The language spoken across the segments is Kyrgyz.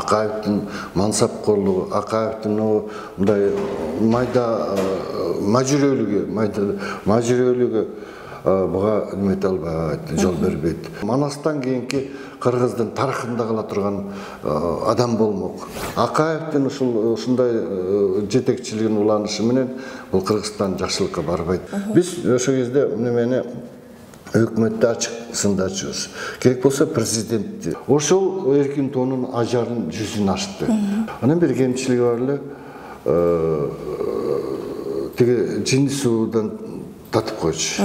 Акаевдин мансапкорлугу, Акаевдин мындай мажүрөлүгү буга немете албайт, жол бербейт. Манастан кийинки Кыргыздын тарыхында кала турган адам болмок. Акаевдин ушундай жетекчилигин уланышы менен бул Кыргызстан жакшылыкка барбайт. Биз ошол кезде немени өкмөттү ачык сындачыбыз. Керек болсо президентти. Ошол эркин тоонун ажарын жүзүн ачты. Анан бир кемчилиги бар эле, тиги жинди суудан татып койчу.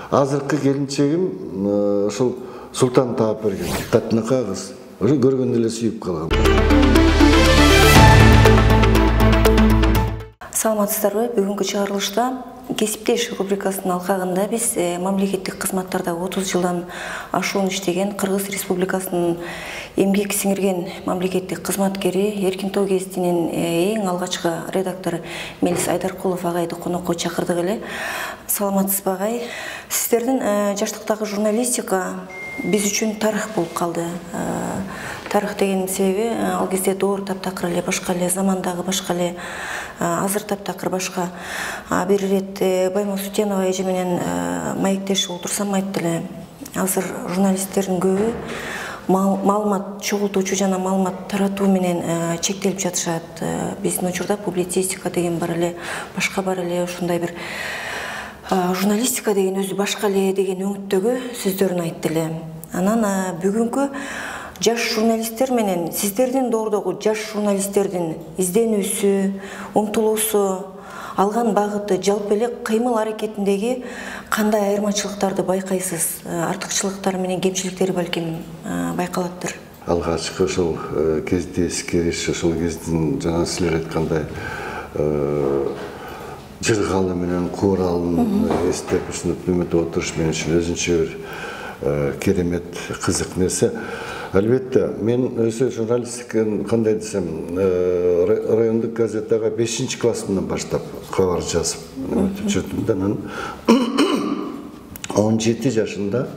Азыркы келинчегим ошол Султан таап берген. Татынакай кыз. Ошо көргөндө эле сүйүп калгам. Саламатсыздарбы? Бүгүнкү чыгарылышта кесиптеш рубрикасынын алкагында биз мамлекеттик кызматтарда 30 жылдан ашуун иштеген Кыргыз Республикасынын эмгек сиңирген мамлекеттик кызматкери, Эркин тоо гезитинин эң алгачкы редактору Мелис Айдаркулов агайды конокко чакырдык эле. Саламатсызбы агай? Сиздердин жаштыктагы журналистика биз үчүн тарых болуп калды. Тарых деген себеби ал кезде доор таптакыр эле башка эле, замандагы башка эле, азыр таптакыр башка. Бир ирет Баймол Сутенова эже менен маектешип отурсам айтты эле. Азыр журналисттердин көбү маалымат чогултуучу жана маалымат таратуу менен чектелип жатышат. Биздин учурда публицистика деген бар эле, башка бар эле, ушундай бир журналистика деген өзү башка эле деген өңүттөгү сөздөрүн айтты эле. Анан бүгүнкү жаш журналисттер менен сиздердин доордогу жаш журналисттердин изденүүсү, умтулуусу, алган багыты, жалпы эле кыймыл аракетиндеги кандай айырмачылыктарды байкайсыз? Артыкчылыктары менен кемчиликтери балким байкалаттыр. Алгачкы ошол кезде эскериш, ошол кездин жана силер айткандай жыргалы менен кууралын эстеп ушинтип неметип отуруш мен үчүн өзүнчө бир керемет кызык нерсе. Албетте, мен өзү журналистиканы кандай десем, райондук газетага 5 классымдан баштап кабар жазып жүрдүм да, анан 17 жашында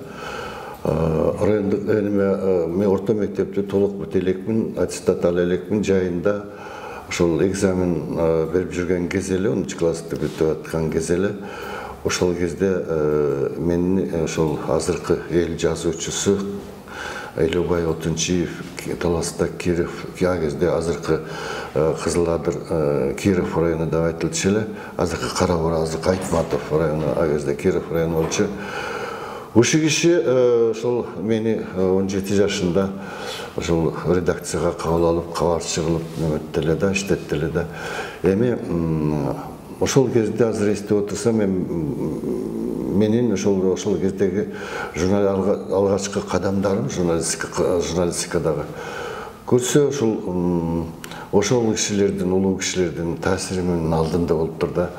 райондук мен орто мектепти толук бүтө элекмин, аттестат ала элекмин, жайында ошол экзамен берип жүрген кез эле, 10 классты бүтүп аткан кез эле, ошол кезде мен ошол азыркы эл жазуучусу Элубай Отунчиев, Таласта Киров, а кезде азыркы Кызыл Адыр Киров району деп айтылчу эле, азыркы Кара Бура, азыркы Айтматов району, а кезде Киров району болчу. Ушул киши ошол мени 17 жашында ошол редакцияга кабыл алып, кабарчы кылып неметти эле да, иштетти эле да. Эми ошол кезде азыр эстеп отурсам, менин ошол кездеги алгачкы кадамдарым журналистикадагы көрсө ошол кишилердин, улуу кишилердин таасири менен алдында болуптур да.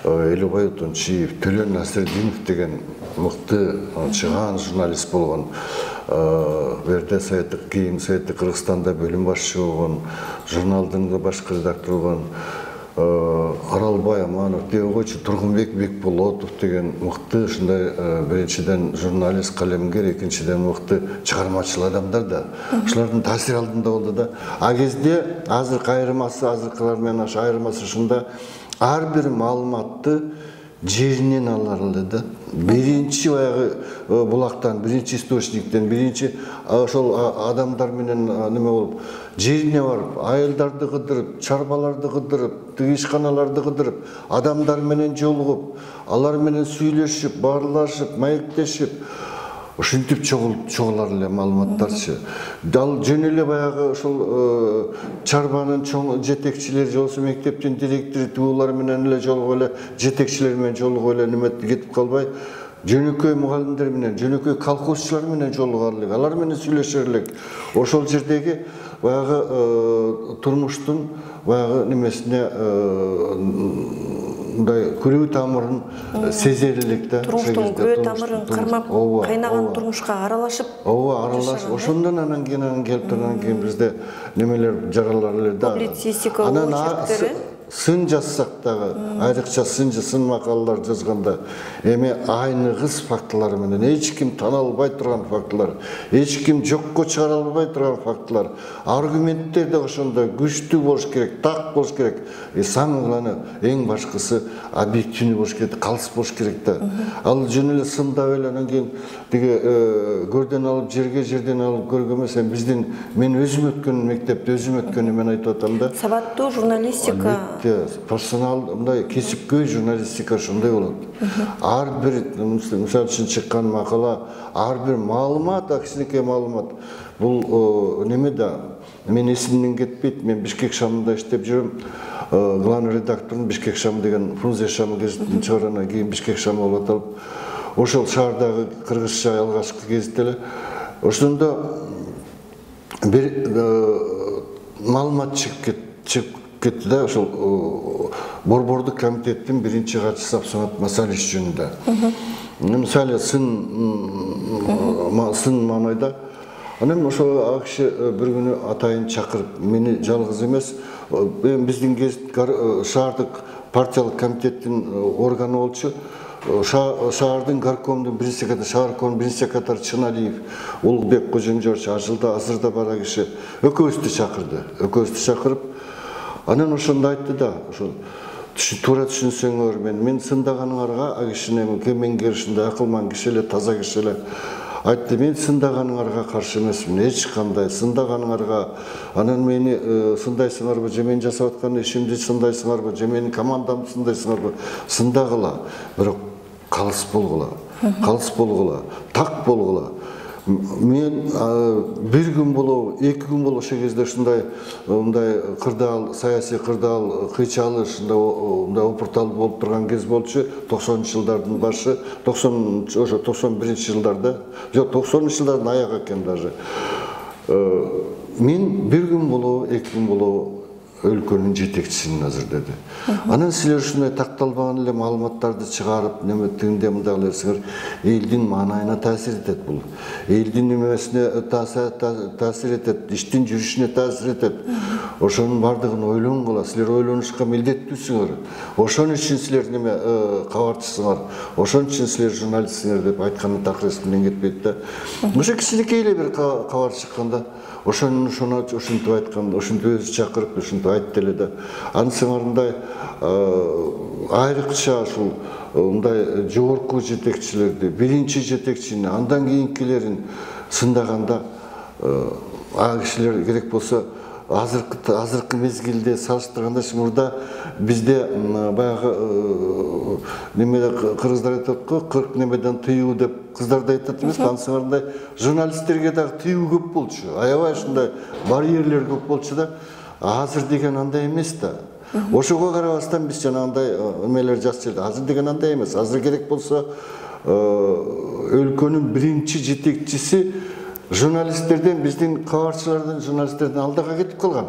Элубай Отунчиев, Төлөн Насирдинов деген мыкты чыгаан журналист болгон, берде кийин Советтик Кыргызстанда бөлүм башчы болгон, журналдын да башкы редактору болгон Аралбай Аманов, Девогойчу Тургунбек Бекболотов деген мыкты ушундай биринчиден журналист, калемгер, экинчиден мыкты чыгармачыл адамдар да. Ушулардын таасири алдында болду да. А кезде азыркы айырмасы, азыркылар менен айырмасы ушунда, ар бир маалыматты жеринен алар эле да. Биринчи баягы булактан, биринчи источниктен, биринчи ошол адамдар менен неме болуп, жерине барып, айылдарды кыдырып, чарбаларды кыдырып, тиги ишканаларды кыдырып, адамдар менен жолугуп, алар менен сүйлөшүп, баарлашып, маектешип, ушинтип чогулар эле маалыматтарчы. Дал жөн эле баягы ошол чарбанын чоң жетекчилери, жолсу мектептин директору туулар менен эле жолугуп эле, жетекчилер менен жолугуп эле неме кетип калбай, жөнөкөй мугалимдер менен, жөнөкөй колхозчулар менен жолугар элек, алар менен сүйлөшөр элек. Ошол жердеги баягы турмуштун баягы немесине мындай күрөө тамырын сезер элек да. Турмуштун күрөө тамырын кармап, кайнаган турмушка аралашып. Ооба, аралашып. Ошондон анан кийин келип турган кийин бизде немелер жаралар эле да. Публицистика чектери. сын жазсақ дағы, айрықша сын мақалалар жазғанда, эми айнығыз фактылар менен, ешкім таналбай тұрған фактылар, ешкім жоққа чыгара албай тұрған фактылар, аргументтер де ошондо күчтүү болуш керек, так болуш керек. Самый главный, эң башкысы объективный болуш керек, калыс болуш керек да. Ал жөн эле сындап эле анан кийин тиги көрдөн алып жерден алып көргөн эмес, мен өзүм өткөн мектепте өзүм өткөнү мен айтып атам да. Сабаттуу журналистика профессионал мындай кесипкөй журналистика ошондой болот. Ар бир мисалы үчүн чыккан макала, ар бир маалымат, кичинекей маалымат. Бул неме да мен эсимден кетпейт. Мен Бишкек шамында иштеп жүрөм. Главный редактордун Бишкек шам деген Фрунзе шамы гезитин чыгаргандан кийин Бишкек шам болуп аталып, ошол шаардагы кыргызча алгачкы гезит эле. Ошондо бир маалымат чыгып кетти да, ошол борбордук комитеттин биринчи катчысы Абсамат Масалич жөнүндө. Мисалы сын маанайда анан ошо киши бир күнү атайын чакырып, мени жалгыз эмес, биздин шаардык партиялык комитеттин органы болчу, шаардын горкомдун биринчи секретары, шааркомдун биринчи секретары Чыналиев, Улукбек Кожомжорович, азырда бара киши экөөбүздү чакырып, анан ошондо айтты да, ошо туура түшүнсөңөр, мен сындаганыңарга, а кишинин кемеңгеришинде акылман киши эле, таза киши эле айтты, мен сындаганыңарга каршы эмесмин, эч кандай сындаганыңарга, анан мени сындайсыңарбы, же мен жасап аткан ишимди сындайсыңарбы, же менин командамды сындайсыңарбы, сындагыла, бирок калыс болгула, так болгула. Мен бир күн болобу, 2 күн болобу ошол кезде ушундай кырдаал, саясий кырдаал, кыйчалы ушундай опурталып болуп турган кез болчу, 90-жылдардын башы, 91-жылдарда, жок 90-жылдардын аягы экен даже. Мен бир күн болобу, 2 күн болобу өлкөнүн жетекчисимин азыр деди. Анан силер ушундай такталбаган эле маалыматтарды чыгарып, неме тигинде мындай кыласыңар, элдин маанайына таасир этет бул. Элдин немесине таасир этет, иштин жүрүшүнө таасир этет. Ошонун бардыгын ойлонгула, силер ойлонушка милдеттүүсүңөр. Ошон үчүн силер неме кабарчысыңар, ошон үчүн силер журналистсиңер деп айтканы такыр эсимден кетпейт да. Ошо кичинекей эле бир кабар чыкканда ошентип айткан, ошентип өзү чакырып, ошентип айтты эле да. Анысыңарындай айрыкча ушул мындай жогорку жетекчилерди, биринчи жетекчини, андан кийинкилерин сындаганда кишилер керек болсо азыркы мезгилде салыштырганда мурда бизде баягы немеде кыргыздар айтат го, 40 немеден тыюу деп кыздарда айтат эмес, ансыңарындай журналисттерге дагы тыюу көп болчу, аябай ушундай барьерлер көп болчу да. Азыр деген андай эмес да. Ошого карабастан биз жанагындай эмелер жазып жүрдүк. Азыр деген андай эмес. Азыр керек болсо өлкөнүн биринчи жетекчиси журналисттерден, биздин кабарчылардан, журналисттерден алдыга кетип калган.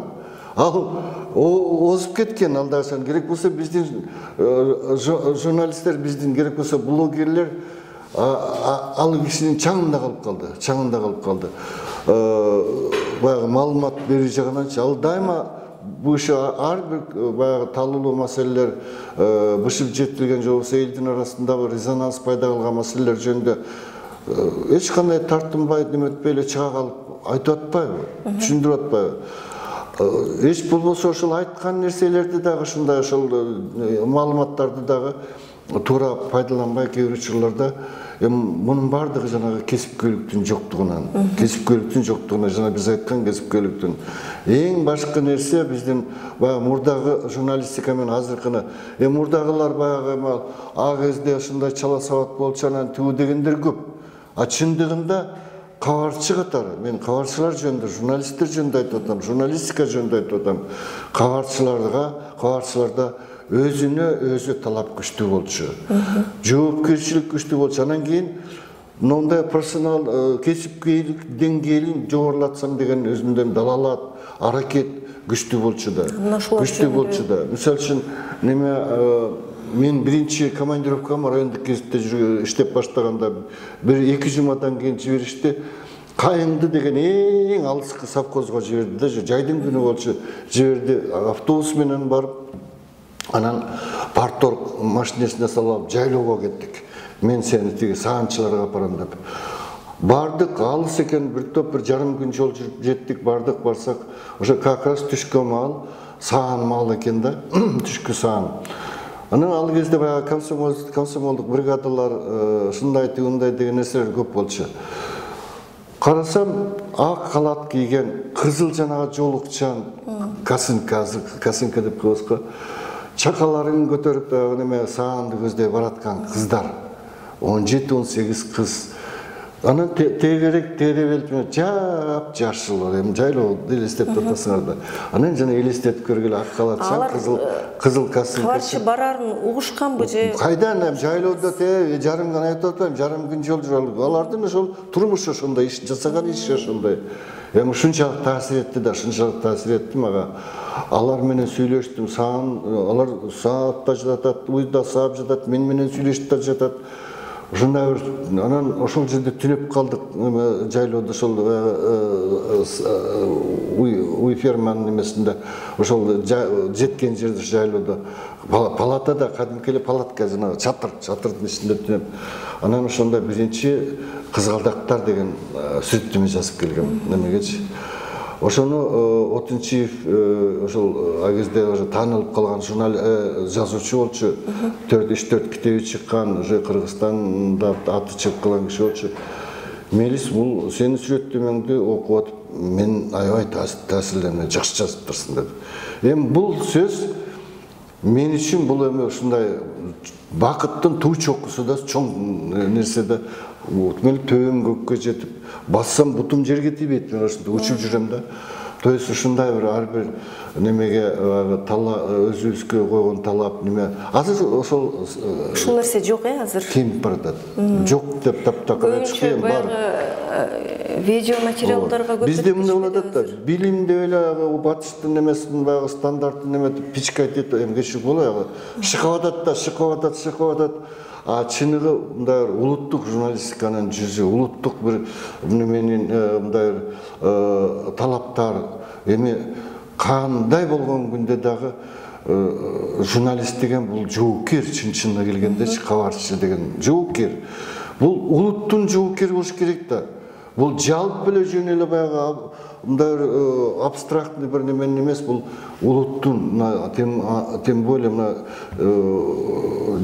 Ал озуп кеткен алдагысан. Керек болсо биздин журналисттер, биздин керек болсо блогерлер ал кишинин чаңында калып калды. Баягы маалымат берүү жагынан ал дайыма бул иши ар бир баягы талуулуу маселелер, бышып жетилген же болбосо элдин арасындагы резонанс пайда кылган маселелер жөнүндө эч кандай тартынбай, неметпей эле чыга калып айтып атпайбы, түшүндүрүп атпайбы. Эч болбосо ошол айткан нерселерди дагы ушундай ошол маалыматтарды дагы туура пайдаланбай кээ бир учурларда мунун бардыгы жанагы кесипкөйлүктүн жоктугуна, жана биз айткан кесипкөйлүктүн. Эң башкы нерсе биздин баягы мурдагы журналистика менен азыркыны, мурдагылар баягы а кезде ушундай чала сабат болчу, анан түү дегендер көп. А чындыгында кабарчы катары, мен кабарчылар жөнүндө, журналисттер жөнүндө айтып атам, журналистика жөнүндө айтып атам. Кабарчыларда өзүнө өзү талап күчтүү болчу, жоопкерчилик күчтүү болчу. Анан кийин мындай профессионал кесипкейлик деңгээлин жогорулатсам деген өзүнүн далалат, аракет күчтүү болчу да. Мисалы үчүн мен биринчи командировкам райондук гезитте иштеп баштаганда бир 2 жумадан кийин жиберишти. Кайыңды деген эң алыскы совхозго жиберди да, жайдын күнү болчу, жиберди, автобус менен барып Анан парторг машинесине салып жайлоого кеттик. Мен сени тиги саанчыларга апарам деп. Бардык, алыс экен, бир топ бир жарым күн жол жүрүп жеттик, бардык, барсак, ошо как раз түшкө маал, саан маал экен да, түшкү саан. Анан ал кезде баягы комсомолдук бригадалар ушундай тыгындай деген нерселер көп болчу. Карасам, ак халат кийген, кызыл жанагы жолукчан, касынка деп коебуз го. Чакаларын көтөрүп неме саанды көздөй бараткан кыздар. 17-18 кыз. Анан тегерек теребелтме жап жашыл, эми жайлоо элестетип турасыңар да. Анан жана элестетип көргүлө ак халатчан, кызыл касынка. Кабарчы барарын угушканбы же? Кайдан эми жайлоодо жарым күн айтып атпайм, жарым күн жол жүрөлүк. Алардын ошол турмушу ошондой, иш жасаган иши ошондой. Эми ушунчалык таасир этти да, ушунчалык таасир этти мага. Алар менен сүйлөштүм, алар саатта жатат, уйда саап жатат, мен менен сүйлөшүп да жатат. Ошондой бир, анан ошол жерде түнөп калдык, жайлоодо ошол уй ферманын эмесинде, ошол жеткен жерде жайлоодо палатада, кадимки эле палатка жана чатырдын ичинде түнөп. Анан ошондо биринчи кызгалдактар деген сүрөттөмө жазып келгем немегечи. Ошону Отунчиев ошол агезде уже таанылып калган жазуучу болчу. 3-4 китеби чыккан, уже Кыргызстанда аты чыгып калган киши болчу. Мелис, бул сенин сүрөттөмөңдү окуп атып, мен аябай таасирленип, жакшы жазыптырсың деп. Эми бул сөз мен үчүн бул эми ушундай бакыттын туу чокусу да чоң нерсе да. Мен төбөм көккө жетип, бассам бутум жерге тийбейт, мен ошондо учуп жүрөм да. То есть ушундай бир ар бир немеге өзүбүзгө койгон талап неме. Азыр ошол нерсе жок азыр. Кемип баратат. Жок деп таптакырып чыккан бар. Видео материалдарга көп. Бизде мындай болот да. Билимде эле батыштын немесин баягы стандартын неметип пичкать этип эмгечик болот. Шыкып атат. А чыныгы мындай улуттук журналистиканын жүзү, улуттук бир неменин мындай талаптар, эми кандай болгон күндө дагы журналист деген бул жоокер, чын-чынына келгендечи, кабарчы деген жоокер. Бул улуттун жоокери болуш керек да. Бул жалпы эле жөн эле баягы мындай абстрактный бир немен эмес, бул улуттун, тем более мына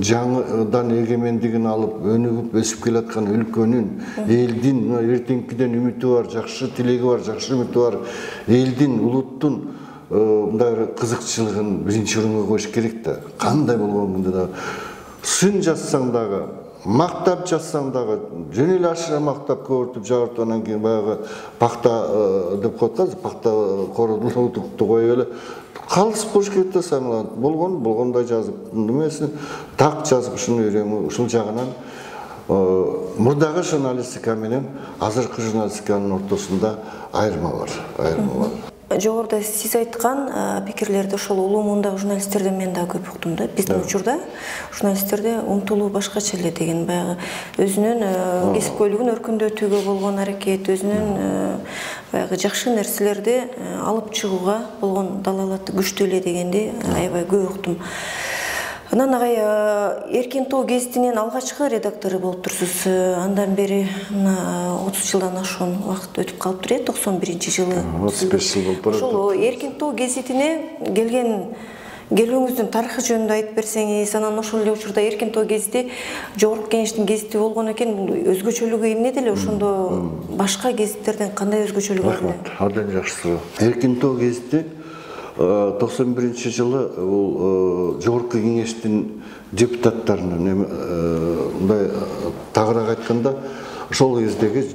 жаңыдан эгемендигин алып, өнүгүп өсүп келаткан өлкөнүн, элдин эртеңкиден үмүтү бар, жакшы тилеги бар, жакшы үмүтү бар, элдин, улуттун мындай кызыкчылыгын биринчи орунга коюш керек да. Кандай болгон күндө да сын жазсаң дагы, мактап жазсаң дагы, жөн эле ашыра мактап көбөртүп жабыртып, анан кийин баягы пахта деп коет да, пахта корудукту коюп эле калыс болуш керек да, самала болгондой жазып, немесин так жазып ушуну үйрөнүү, ушул жагынан мурдагы журналистика менен азыркы журналистиканын ортосунда айырма бар. Жогоруда сиз айткан пикирлерди ошол улуу муундагы журналисттерден мен да көп уктум да. Биздин учурда журналисттерде умтулуу башкача эле деген, баягы өзүнүн кесипкөйлүгүн өркүндөтүүгө болгон аракет, өзүнүн баягы жакшы нерселерди алып чыгууга болгон далалаты күчтүү эле дегенди аябай көп уктум. Анан агай Эркин Тоо гезитинин алгачкы редактору болуп турсуз. Андан бери 30 жылдан ашуун убакыт өтүп калыптыр, 91-жылы. 35 жыл болуп барат. Ошол Эркин Тоо гезитине келүүңүздүн тарыхы жөнүндө айтып берсеңиз, анан ошол эле учурда Эркин Тоо гезити жогорку кеңештин гезити болгон экен, бул өзгөчөлүгү эмнеде эле? Ошондо башка гезиттерден кандай өзгөчөлүгү бар? Рахмат, абдан жакшы. Эркин Тоо гезити 91-жылы жогорку кеңештин депутаттарынын мындай тагыраак айтканда ошол кездеги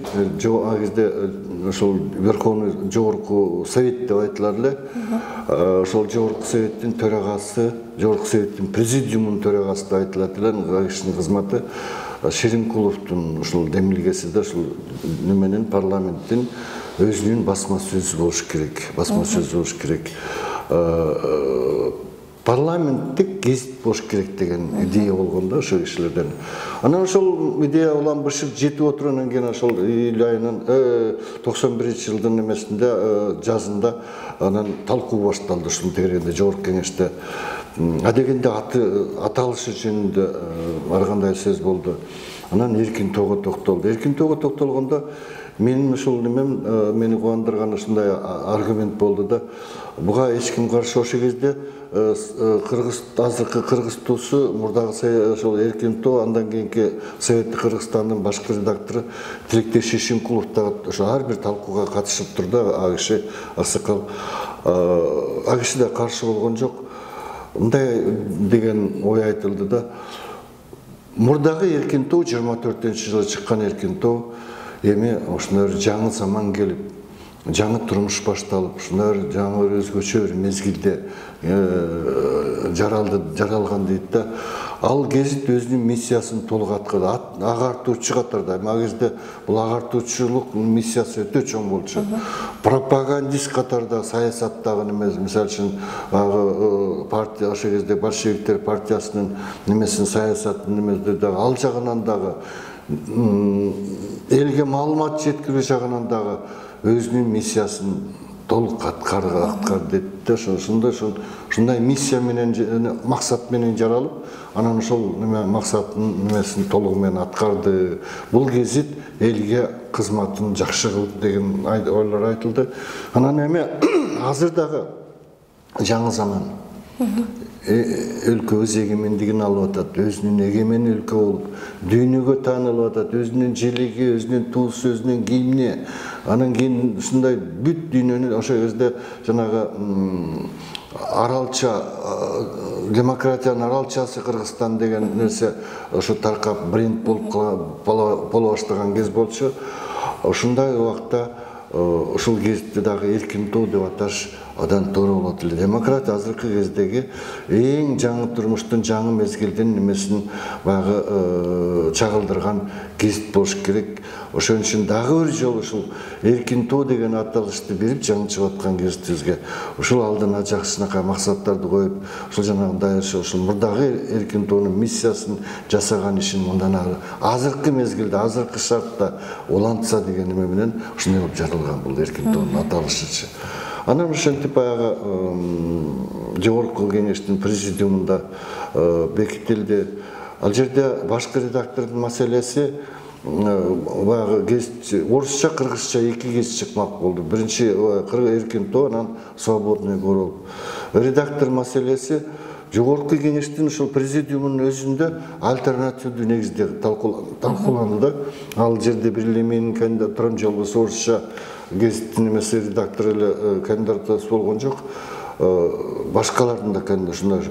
ошол Верховный жогорку совет деп айтылар эле. Ошол жогорку советтин төрагасы, жогорку советтин президиумунун төрагасы деп айтылат эле. Ал кишинин кызматы Шеринкуловдун ушул демилгесиде ушул неменин парламенттин өзүнүн басма сөзү болуш керек. парламенттик гезит болуш керек деген идея болгондо ошол кишилерден. Анан ошол идея улам бышык жетип отургандан кийин ошол июль айынын 91-жылдын эмесинде жазында анан талкуу башталды. Ушуну тегерегенде жогорку кеңеште адегенде аталышы жөнүндө ар кандай сөз болду. Анан эркин тоого токтолду. Эркин тоого токтолгондо менин ушул немем мени кубандырган ушундай аргумент болду да. Буга эч ким каршы ошол кезде азыркы Кыргыз туусу мурдагы ошол эркин тоо андан кийинки Советтик Кыргызстандын башкы редактору Тилектеш Шишинкулов дагы ошо ар бир талкууга катышып турду. А киши аксакал а киши да каршы болгон жок. Мындай деген ой айтылды да. Мурдагы эркин тоо 24-жылы чыккан эркин тоо эми ушундай жаңы заман келип, жаңы турмуш башталып, ушундай жаңы өзгөчө бир мезгилде жаралган дейт да. Ал гезит өзүнүн миссиясын толук аткарды. Агартуучу катарда. Ал кезде бул агартуучулук миссиясы өтө чоң болчу. Пропагандист катарда саясаттагы неме, мисалы үчүн партия ошол кезде большевиктер партиясынын немесин саясатын немеде дагы ал жагынан дагы элге маалымат жеткирүү жагынан дагы өзүнүн миссиясын толук аткарды да. Ушундай миссия менен максат менен жаралып, анан ошол максаттын немесин толугу менен аткарды. Бул гезит элге кызматын жакшы кылды деген ойлор айтылды. Анан эми азыр дагы жаңы заман. Өлкөбүз эгемендигин алып атат, өзүнүн эгемен өлкө болуп, дүйнөгө таанылып атат, өзүнүн желеги, өзүнүн туусу, өзүнүн кийимине. Анан кийин ушундай бүт дүйнөнү ошол кезде жанагы аралча демократиянын аралчасы Кыргызстан деген нерсе ошо таркап бренд боло баштаган кез болчу. Ушундай убакта ушул кезди дагы эркин тоо деп аташ адан туура болот эле. Демократия азыркы кездеги эң жаңы турмуштун жаңы мезгилдин немесин баягы чагылдырган гезит болуш керек. Ошон үчүн дагы бир жолу ушул эркин тоо деген аталышты берип жаңы чыгып аткан гезитибизге ушул алдына жакшынакай максаттарды коюп, ушул жанагындай ушул мурдагы эркин тоонун миссиясын жасаган ишин мындан ары азыркы мезгилде, азыркы шартта улантса деген эме менен ушундай болуп жаралган бул эркин тоонун аталышычы. Анан ошентип баягы жогорку кеңештин президиумунда бекитилди. Ал жерде башкы редактордун маселеси баягы гезит орусча, кыргызча эки гезит чыкмак болду. Биринчи эркин тоо, анан свободный город. Редактор маселеси жогорку кеңештин ушул президиумунун өзүндө альтернативдүү негизде талкууланды. Ал жерде бир эле менин кандидатурам жалгыз орусча гезиттин эмеси редактор эле кандидатурасы болгон жок. Башкалардын да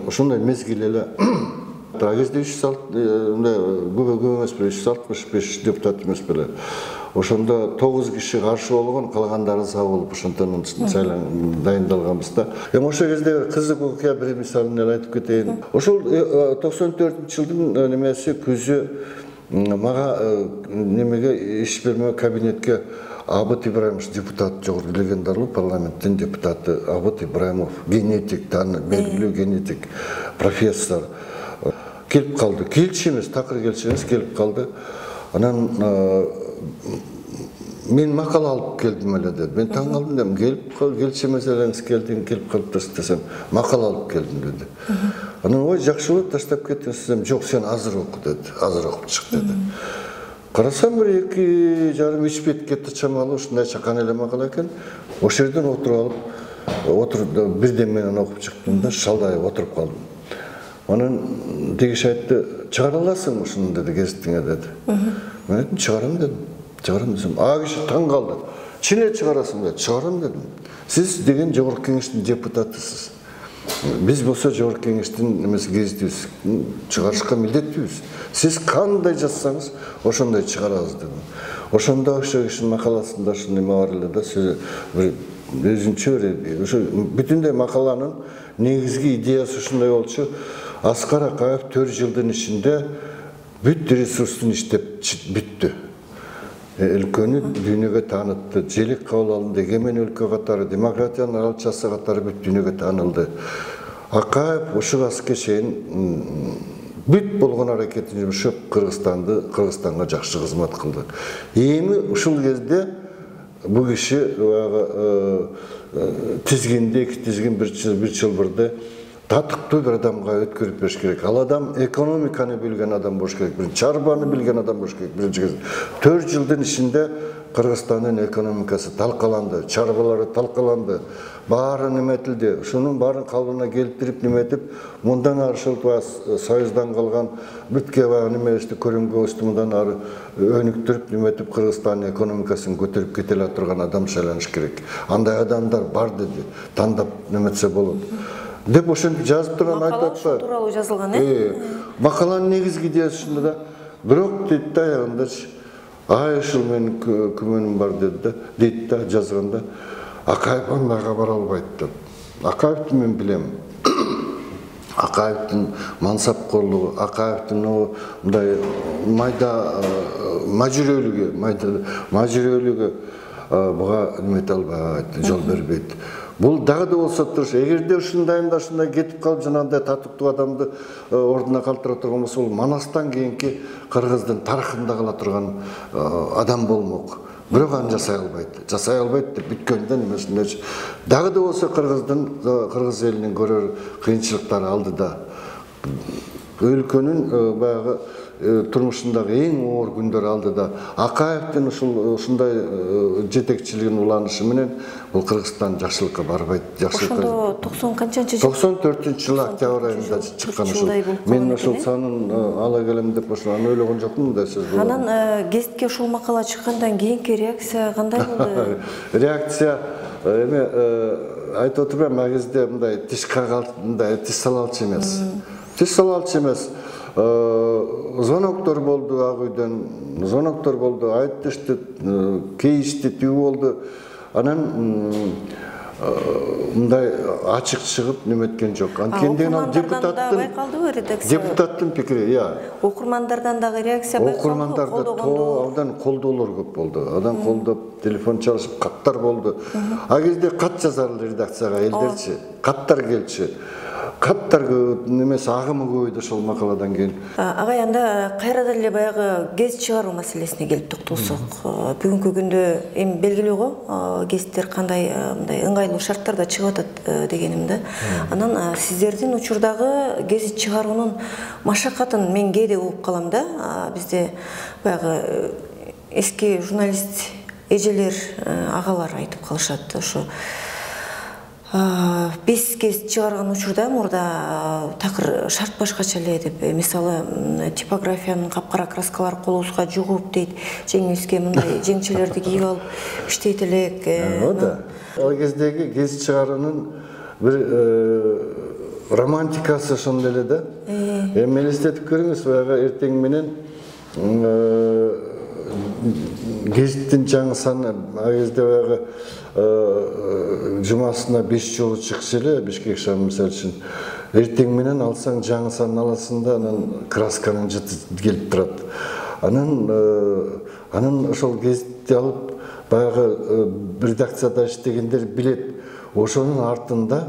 ошондой мезгил эле. А кезде 365 депутат эмес беле. Ошондо 9 киши каршы болгон, калгандары за болуп ошондон дайындалганбыз да. Эми ошол кезде кызык окуя бир мисалын эле айтып кетейин. Ошол 94-жылдын немеси күзү мага немеге иш берме кабинетке Абыт Ибраимович депутат, жогорку легендарлуу парламенттин депутаты Абыт Ибраимов, генетик, белгилүү генетик, профессор келип калды. Келчи эмес, такыр келчи эмес, келип калды. Анан мен макала алып келдим эле деди. Мен таң калдым дедим, келчи эмес элеңиз келдиң, келип калыптырсыз десем, макала алып келдим деди. Анан ой, жакшы болот, таштап кеттиңиз десем, жок, сен азыр оку деди, азыр окуп чык деди. Карасам бир 2,5-3 бетке чамалуу ушундай чакан эле макала экен. Ошол жерден отуруп алып, бирден менен окуп чыктым да, шалдайып отуруп калдым. Анан дегиш айтты, чыгара аласың ушуну деди, гезитиңе деди. Мен айттым, чыгарам дедим. Чыгарам десем, а киши таң калды. Чын эле чыгарасың деди. Чыгарам дедим. Сиз деген жогорку кеңештин депутатысыз. Биз болсо жогорку кеңештин эмеси гезитибиз, чыгарышка милдеттүүбүз. Сиз кандай жазсаңыз, ошондой чыгарабыз дедим. Ошондо ошо кишинин макаласында ушул неме бар эле да, өзүнчө ошо бүтүндөй макаланын негизги идеясы ушундай болчу. Аскар Акаев 4 жылдын ичинде бүт ресурстун иштеп бүттү. Өлкөнү дүйнөгө таанытты. Желек кабыл алынды, эгемен өлкө катары, демократиянын аралчасы катары бүт дүйнөгө таанылды. Акаев ушугаске чейин бүт болгон аракетин жүрүшүп Кыргызстанга жакшы кызмат кылды. Эми ушул кезде бу киши тизгинде, эки тизгин бир чылбырды татыктуу бир адамга өткөрүп бериш керек. Ал адам экономиканы билген адам болуш керек, чарбаны билген адам болуш керек. 4 жылдын ичинде Кыргызстандын экономикасы талкаланды, чарбалары талкаланды, баары неметилди. Ушунун баарын калыбына келтирип неметип, мындан ары ушул Союздан калган бүтке немести көрүнгөбүздү мындан ары өнүктүрүп неметип Кыргызстандын экономикасын көтөрүп кете ала турган адам шайланыш керек. Андай адамдар бар деди, тандап неметсе болот. Деп ошентип жазып турган айтат. Ошол тууралуу жазылган, Макаланын негизги идеясы ушунда да. Бирок дейт да аягындачы ай ушул менин күмөнүм бар дейт да жазганда. Акаев андайга бара албайт деп. Акаевди мен билем. Акаевдин мансапкорлугу, Акаевдин мындай майда мажүрөлүгү буга немете албайт, жол бербейт. Бул дагы да болсо туруш, эгерде ушундайында ушундай кетип калып жанагындай татыктуу адамды ордуна калтыра турган болсо, бул Манастан кийинки Кыргыздын тарыхында кала турган адам болмок. Бирок аны жасай албайт деп бүткөндөн эмесиндечи. Дагы да болсо Кыргыз элинин көрөр кыйынчылыктары алдыда. Өлкөнүн баягы турмушундагы эң оор күндөр алдыда. Акаевдин ушундай жетекчилигин уланышы менен бул Кыргызстан жакшылыкка барбайт. Ошондо 90 канчанчы 94-жылы октябрь айында чыккан ушул. Мен ушул санын ала келем деп ошону ойлогон жокмун да сөз болду. Анан гезитке ушул макала чыккандан кийинки реакция кандай болду? Реакция эме айтып отурман, ал кезде мындай тиш салалчу эмес. Звоноктор болду ак үйдөн, айтышты, кейишти, түү болду. Анан мындай ачык чыгып неметкен жок. Анткени ал депутаттын пикири, Окурмандардан дагы реакция байкалды. Окурмандарда абдан колдоолор көп болду. Адам колдоп, телефон чалышып, каттар болду. А кезде кат жазарлы редакцияга элдерчи, каттар келчи. Каттар немесе агымы көбөйдү ошол макаладан кийин. Агай, анда кайрадан эле баягы гезит чыгаруу маселесине келип токтолсок, бүгүнкү күндө эми белгилүү го, гезиттер кандай мындай ыңгайлуу шарттарда чыгып атат дегеним да. Анан сиздердин учурдагы гезит чыгаруунун машакатын мен кээде угуп калам да. Бизде баягы эски журналист эжелер, агалар айтып калышат, ошо биз гезит чыгарган учурда мурда такыр шарт башкача эле деп, мисалы типографиянын капкара краскалары колубузга жугуп дейт, жеңибизге мындай жеңчелерди кийип алып иштейт элек. Ал кездеги гезит чыгаруунун бир романтикасы ошондой эле да. Эми элестетип көрүңүз, баягы эртең менен гезиттин жаңы саны ал кезде баягы жумасына 5 жолу чыкчу эле Бишкек шам мисалы үчүн. Эртең менен алсаң жаңы санын аласың да, анан красканын жыты келип турат. Анан ошол гезитти алып баягы редакцияда иштегендер билет. Ошонун артында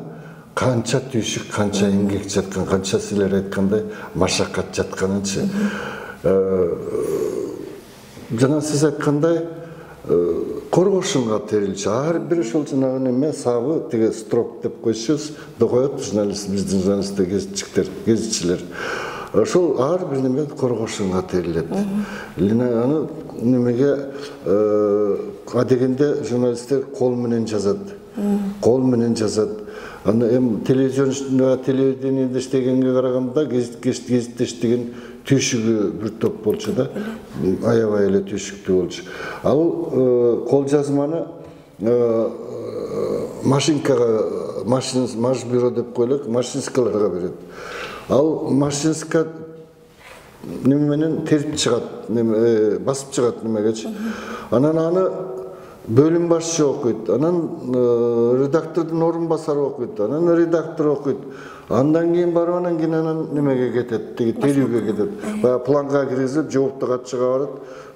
канча түйшүк, канча эмгек жаткан, канча силер айткандай машакат жатканынчы. Жана сиз айткандай коргошунга терилчү. Ар бир ошол жанагы неме сабы тиге строк деп койсуз, да коет журналист, биздин журналисттер, гезитчилер. Ошол ар бир неме коргошунга терилет. Аны немеге адегенде журналисттер кол менен жазат. Аны эми телевидениеде иштегенге караганда гезитте иштеген түйшүгү бир топ болчу да, аябай эле түйшүктүү болчу. Ал кол жазманы машинкага, машбюро деп коелук, машинскаларга берет. Ал машинска неме менен терип чыгат, басып чыгат немегечи. Анан аны бөлүм башчы окуйт, анан редактордун орун басары окуйт, анан редактор окуйт. Андан кейін барып анан кейін анан немеге кетет, терүүгө кетет. Баягы планга киргизип, жоопту катчыга барат.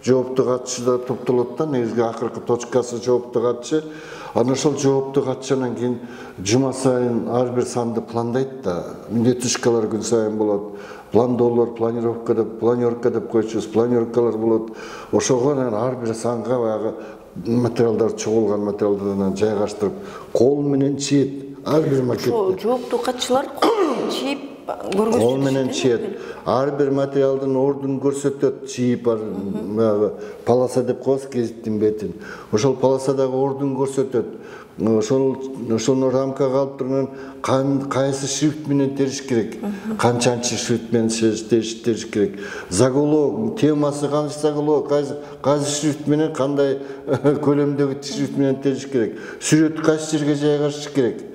Жоопту катчы да топтолот да, негизги акыркы точкасы жоопту катчы. Анан ошол жоопту катчынан кийин жума сайын ар бир санды пландайт да, миндеттишкалар күн сайын болот. Пландоолор, планировка деп койчубуз, планировкалар болот. Ошого анан ар бир санга баягы материалдар, чогулган материалдардан жайгаштырып, кол менен чийет. Ар бир макетти. Жооптуу катчылар чийип көргөзүп. Кол менен чийет. Ар бир материалдын ордун көрсөтөт, чийип баягы полоса деп коебуз гезиттин бетин. Ошол полосадагы ордун көрсөтөт. Ошону рамкага алып турган кайсы шрифт менен териш керек, канчанчы шрифт менен териш керек, заголовок темасы кайсы заголовок, кайсы шрифт менен кандай көлөмдөгү шрифт менен териш керек, сүрөт кайсы жерге жайгашыш керек.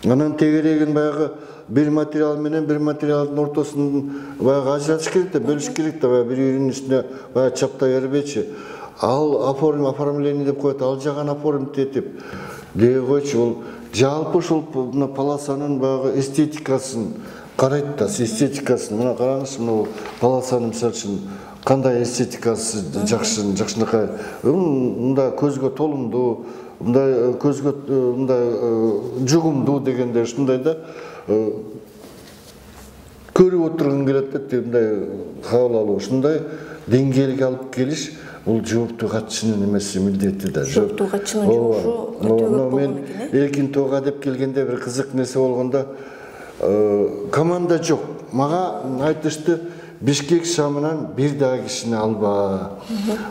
Анан тегерегин баягы бир материал менен бир материалдын ортосун баягы ажыратыш керек да, бөлүш керек да, баягы бир-биринин үстүнө баягы чаптай бербечи. Ал оформление деп коет, ал жаган оформить этип дей койчу, бул жалпы ушул полосанын баягы эстетикасын карайт да, эстетикасын. Мына караңызчы, мына полосанын мисалы үчүн кандай эстетикасы жакшынакай, мындай көзгө толумдуу, мындай көзгө мындай жугумдуу дегенде ушундай да көрүп отурган келет да, мындай кабыл алуу, ушундай деңгээлге алып келиш бул жооптуу катчынын эмеси, милдети да. Жооптуу катчынын жумушу өтө көп болгон экен. Эркин тоого деп келгенде бир кызык нерсе болгондо команда жок. Мага айтышты, Бишкек шамынан бир дагы кишини алба.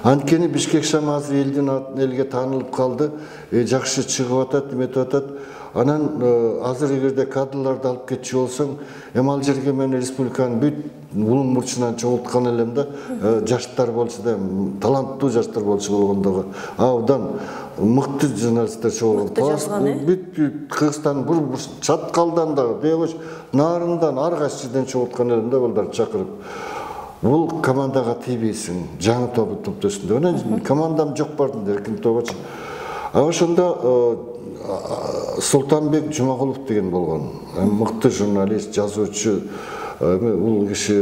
Анткени Бишкек шамы азыр элге таанылып калды, жакшы чыгып атат, эметип атат. Анан азыр эгерде кадрларды алып кетчү болсоң, ал жерге мен республиканын бүт улум бурчунан чогулткан элем да, жаштар болчу да, таланттуу жаштар болчу болгондогу. Абдан мыкты журналисттер чогулган. Бүт Кыргызстандын бур чаткалдан да, дегоч, нарындан, ар кайсы жерден чогулткан элем да, балдарды чакырып. Бул командага тийбейсиң, жаңы топтосуң деп. Анан командам жок бардым, эркин тобочу. Ошондо Султанбек Жумагулов деген болгон, мыкты журналист, жазуучу. Бул киши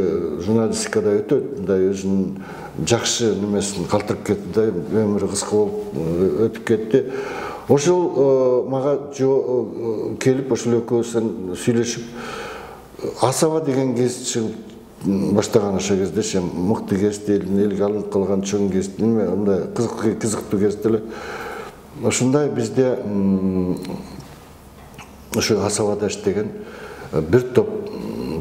журналистикада өтө мындай өзүнүн жакшы немесин калтырып кетти да, өмүрү кыска болуп өтүп кетти. Ошол мага келип, ошол экөөбүз сүйлөшүп, Асаба деген гезит чыгып баштаган ошол кезде, мыкты гезит, элге алынып калган чоң гезит, мындай кызыктуу гезит эле. Ошундай бизде ошо Асабада иштеген бир топ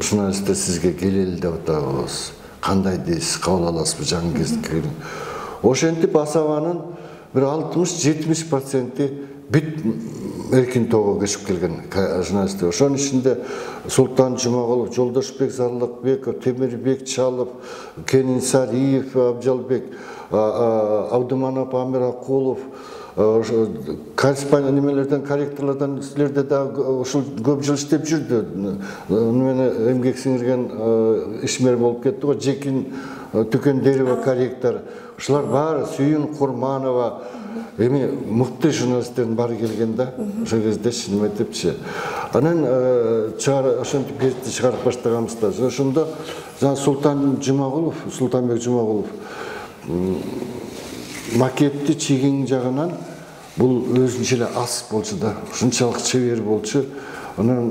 журналисттер сизге келели деп атабыз. Кандай дейсиз, кабыл аласызбы жаңы гезитке? Ошентип Асабанын бир 60-70% бүт эркин тоого көчүп келген журналисттер. Ошонун ичинде Султан Жумагулов, Жолдошбек Зарлыкбеков, Темирбек Чалов, Кенин Сариев, Абжалбек, Абдыманап Амиракулов, корреспондент немелерден, корректорлордон силерде да ушул көп жыл иштеп жүрдү. Мени эмгек сиңирген ишмер болуп кетти го, Жекин Түкендерова корректор. Ушулар баары, Сүйүн Курманова, эми мыкты журналисттердин баары келген да, ошол кезде эметипчи. Анан ошентип гезитти чыгарып баштаганбызда. Ошондо Султанбек Жумагулов макетти чийген жагынан бул өзүнчө эле ас болчу да, ушунчалык чебер болчу. Анан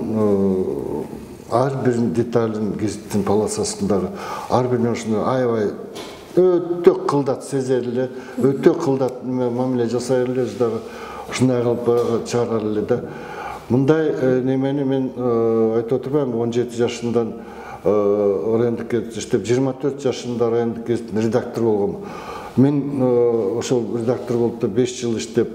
ар бир деталын гезиттин полосасындагы ар бир ошондой аябай өтө кылдат сезер эле, өтө кылдат мамиле жасай эле, дагы ушундай кылып чыгарар эле да. Мындай немени мен айтып отурбайм, 17 жашындан райондук гезитте иштеп, 24 жашында райондук гезиттин редактор болгом. Мен ошол редактор болуп да 5 жыл иштеп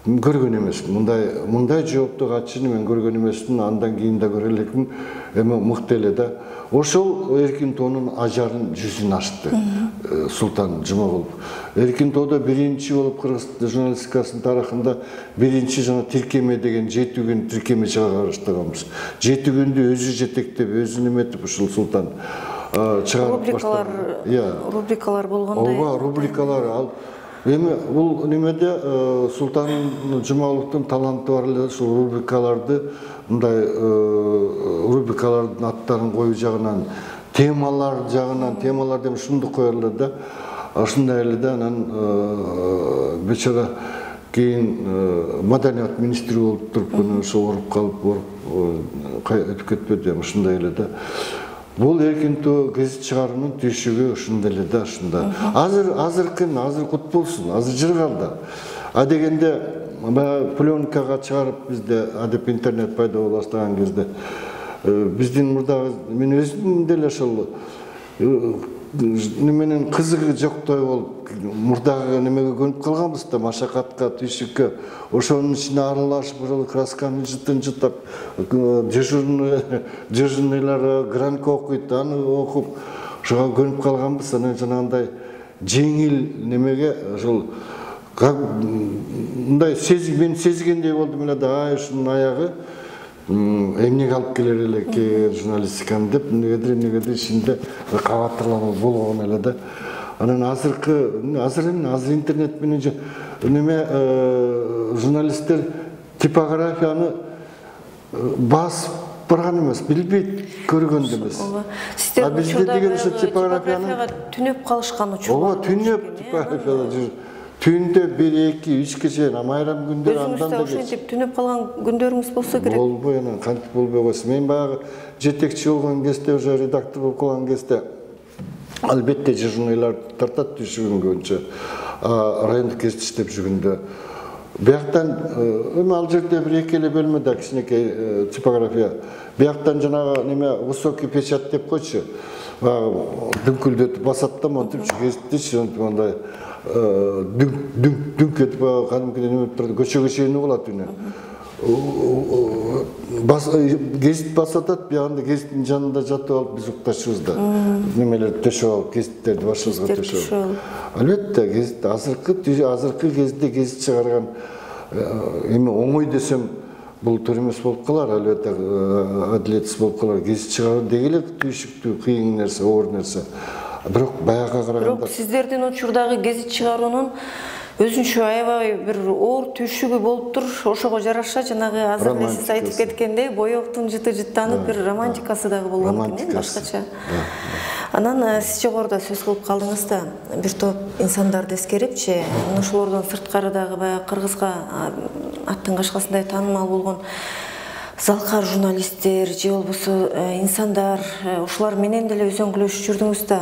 көргөн эмесмин. Мындай жооптуу катчыны мен көргөн эмесмин. Андан кийин да көрө элекмин. Эми мыкты эле да. Ошол эркин тоонун ажарын жүзүн ачты Султан Жумагулов. Эркин тоодо биринчи болуп кыргыз журналистикасынын тарыхында биринчи жана тиркеме деген 7 күн тиркеме чыгара баштаганбыз. 7 күндү өзү жетектеп, өзү эметип ушул Султан чыгарып баштаган. Рубрикалар болгондой. Ооба, рубрикалар ал Эми бул немеде Султан Жумаловдун таланты бар эле ушул рубрикаларды мындай рубрикалардын аттарын коюу жагынан темалар деп ушундук коелу да. Ошондой эле да анан бечара кийин маданият министри болуп туруп ошо ооруп калып өтүп кетпеди. Ушундай эле да. Бул эркинтүү гезит чыгаруунун түйшүгү ушундай эле да, ушунда. Азыр кут болсун, азыр жыргалда. А дегенде пленкага чыгарып бизде адеп интернет пайда боло баштаган кезде биздин мурдагы мен өзүм деле ошол неменен кызыгы жоктой болуп мурдагы немеге көнүп калганбыз да, машакатка, түйшүккө. Ошонун ичине аралашып, ошол красканы жыттап, дежурныйлар гранка окуйт, аны окуп, ошого көнүп калганбыз. Анан жанагындай жеңил немеге ошол мындай мен сезгендей болдум эле да, ушунун аягы эмнеге алып келер элек журналистиканы деп, эмнегедир ичинде кабаттырлануу болгон эле да. Анан азыр интернет менен неме журналисттер типографияны басып барган эмес, билбейт, көргөн эмес. Сиздер типографияга түнөп калышкан учур. Ооба, түнөп типографияда жүр. Түндө 1-2-3 чейин майрам күндөр андан да ошентип түнөп калган күндөрүңүз болсо керек. Болбой, анан кантип болбой койсун. Мен баягы жетекчи болгон кезде, уже редактор болуп калган кезде албетте журналдар тартат түшүгүн көбүнчө. Райондук гезит иштеп жүргөндө бияктан эми ал жерде бир-эки эле бөлмөдө кичинекей типография. Бияктан жанагы неме высокий печать деп койчу. Дүңкүлдөтүп басат да, монтип гезитти мындай дүңк этип кадимкидей неме турду, көчөгө чейин угулат үнү. Гезит басатат, биягында гезиттин жанында жатып алып биз укташыбыз да. Немелерди төшөп алып, гезиттерди башыбызга төшөп алып. Албетте, гезит азыркы кезде гезит чыгарган эми оңой десем бул туура эмес болуп калар, албетте адилетсиз болуп калар. Гезит чыгаруу деги эле түйшүктүү, кыйын нерсе, оор нерсе. Бирок баягыга караганда. Бирок сиздердин учурдагы гезит чыгаруунун өзүнчө аябай бир оор түйшүгү болуптур. Ошого жараша жанагы азыр сиз айтып кеткендей боёктун жыттанып бир романтикасы дагы болгон экен, башкача. Анан сиз жогоруда сөз кылып калдыңыз да, бир топ инсандарды эскерипчи, ошолордон сырткары дагы баягы кыргызга аттын кашкасындай таанымал болгон залкар журналисттер же болбосо инсандар, ушулар менен деле өзөңгүлөшүп жүрдүңүз да.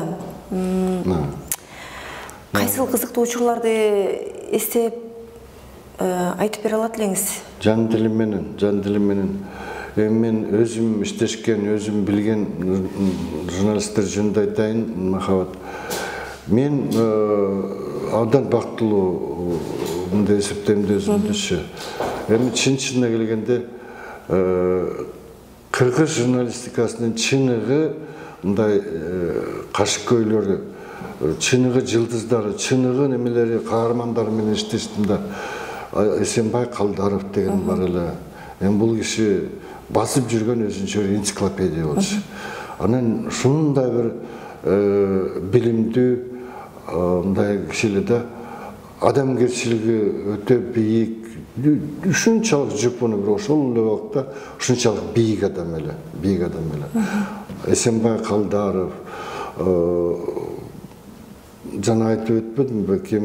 Кайсыл кызыктуу учурларды эстеп айтып бере алат элеңиз? Жан дилим менен. Мен өзүм иштешкен, өзүм билген журналисттер жөнүндө айтайын, Махабат. Мен абдан бактылуу мындай эсептейм өзүмдүчү. Эми чын-чынына келгенде кыргыз журналистикасынын чыныгы мындай кашкөйлөрү, чыныгы жылдыздары, чыныгы немелери, каармандары менен иштештим да. Эсенбай Калдаров деген бар эле. Эми бул киши басып жүргөн өзүнчө энциклопедия болчу. Анан ушундай бир билимдүү мындай киши эле да, адамгерчилиги өтө бийик, ушунчалык жупуну бир ошол эле убакта ушунчалык бийик адам эле. Эсенбай Калдаров, жана айтып өтпөдүмбү, ким?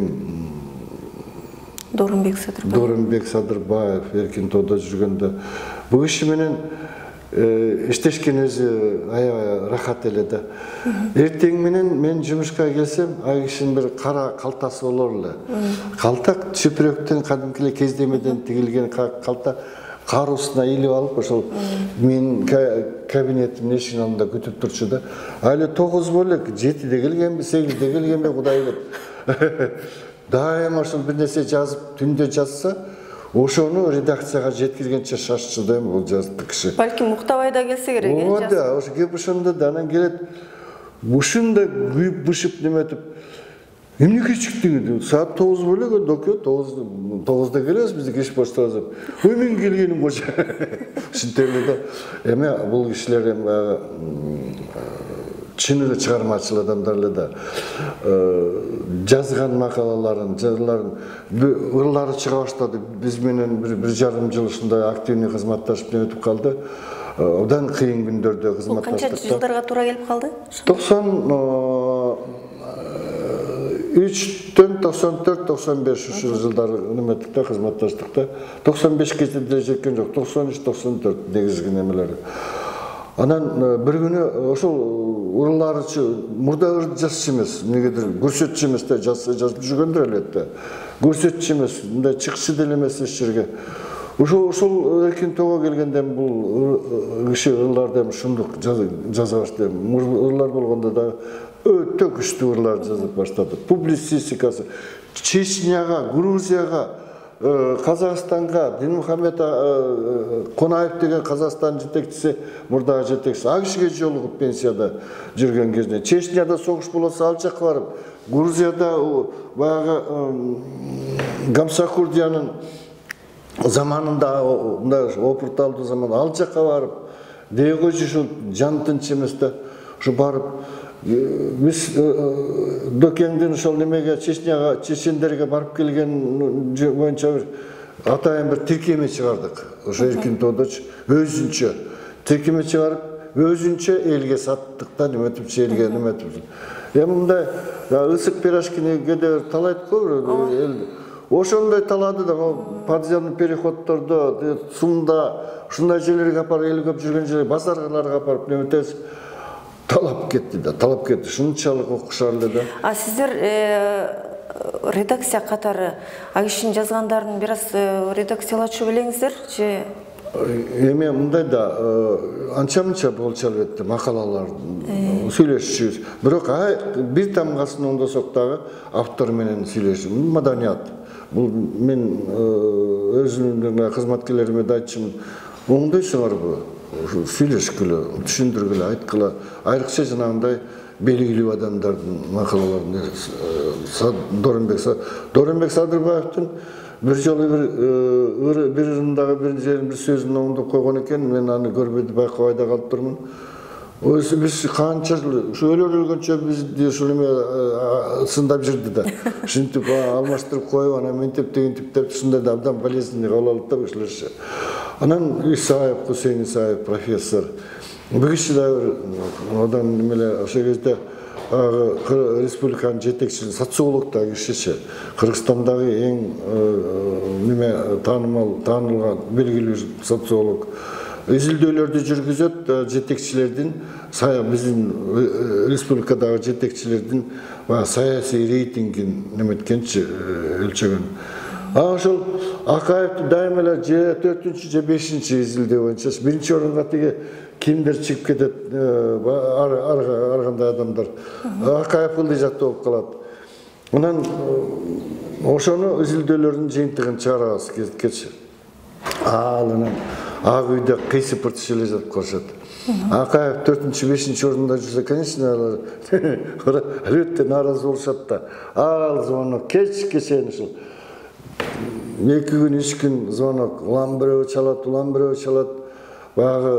Дорунбек Садырбаев, Эркинтоодо жүргөндө бул киши менен иштешкен өзү аябай рахат эле да. Эртең менен мен жумушка келсем, ал кишинин бир кара калтасы болор эле. Калта чүпүрөктөн кадимкиле кездемеден тигилген калта каруусуна илип алып, ошол мен кабинетимдин эшигинин алдында күтүп турчу да. Али 9 бөлөк, 7-де келгенби, 8-де келгенби, Кудай билет. Дайыма ошол бир нерсе жазып, түндө жазса, ошону редакцияга жеткиргенче шашчу да эми бул жазды киши. Балким Муктабай да келсе керек, э? Ооба да, ошо кеп ошондо да анан келет. Ушундай күйүп-бышып неметип, эмнеге чыктың? Саат 9 бөлөк, доке 9-да келебиз, бизди иш баштабыз. Ой, мен келгеним коча. Ушинтип эле да. Эми бул кишилер эми чыныгы чыгармачыл адамдар эле да жазган макалаларын, жырларын ырлары чыга баштады. Биз менен 1,5 жыл ушундай активный кызматташып өтүп калды. Одан кыйын күндөрдө кызматташтык. Канча жылдарга туура келип калды? 93-төн 94-95 ушу жылдары неметтикте кызматташтыкта 95 де жеткен жок. 93-94 негизги немелери. Анан bir күнү ошол урларычы мурда жазчы эмес, эмнегедир көрсөтчү эмес да жазып жүргөндөр эле да. Көрсөтчү эмес, мындай чыкчы деле эмес эч жерге. Ошол эркин тоого келгенден бул киши ырларды шундук жаза баштады. Ырлар болгондо да өтө күчтүү ырлар жазып баштады. Публицистикасы Чечняга, Грузияга, Казакстанга, Динмухамед Конаев деген Казакстан жетекчиси, мурдагы жетекчиси, ал кишиге жолугуп пенсияда жүргөн кезде, Чечняда согуш болсо ал жакка барып, Грузияда баягы Гамсахурдиянын заманында опурталдуу заман ал жакка барып, дегөчү ушу жан тынч эмес да, ушу барып биз Докеңдин ошол немеге Чечняга, чечендерге барып келген боюнча бир атайын бир тиркеме чыгардык. Ошо эркин тоодочу өзүнчө тиркеме чыгарып, өзүнчө элге саттык да, неметип элге неметип. Мындай ысык пирожкиниге де талайт го эл. Ошондой талады да, партизандын переходдордо, Сумда, ушундай жерлерге апарып, эл көп жүргөн жер, базарларга апарып неметесиз. Талап кетти да, талап кетти. Шунчалык окушар эле да. Сиздер редакция катары кишинин жазгандарын бир аз редакциялачу белеңиздер же? Эми мындай да, анча-мынча болчу албетте макалалар сүйлөшүшүбүз. Бирок бир тамгасын оңдосок дагы автор менен сүйлөшүү, маданият. Бул мен өзүмдүн кызматкерлериме да айтчумун. Оңдойсуңарбы? Сүйлөшкүлө, түшүндүргүлө, айткыла. Айрыкча жанагындай белгилүү адамдардын макалаларын Доронбек Садырбаевдин bir жолу bir ырындагы бир жерин бир сөзүн оңдоп койгон экен, мен аны көрбөдү, байкабай да калып турмун. Өзү биз канча жыл өлгөнчө бизди ушул эме сындап жүрдү да. Ушинтип алмаштырып коюп, анан мынтип тегинтип деп ушундай да абдан болезненный кабыл алып да ушуларчы. Анан Исаев, Хусейн Исаев профессор. Бул киши да одан немеле ошол кезде республиканын жетекчиси, социолог да кишичи. Кыргызстандагы эң неме таанылган белгилүү социолог. Изилдөөлөрдү жүргүзөт, жетекчилердин, биздин республикадагы жетекчилердин саясий рейтингин неметкенчи өлчөгөн. Ошол Акаевди дайыма эле 4-чү же 5-чи изилдөө боюнча биринчи орунга тиги кимдер чыгып кетет, ар кандай адамдар. Акаев ылдый жакта болуп калат. Анан ошону изилдөөлөрдүн жыйынтыгын чыгарабыз кетчи. Анан ак үйдө кыйсы пыртыш эле жатып калышат. Акаев 4-чү 5-чи орунда жүрсө, конечно, албетте нааразы болушат да. Ал звонок кечке чейин ушул 2 күн 3 күн звонок, улам бирөө чалат, баягы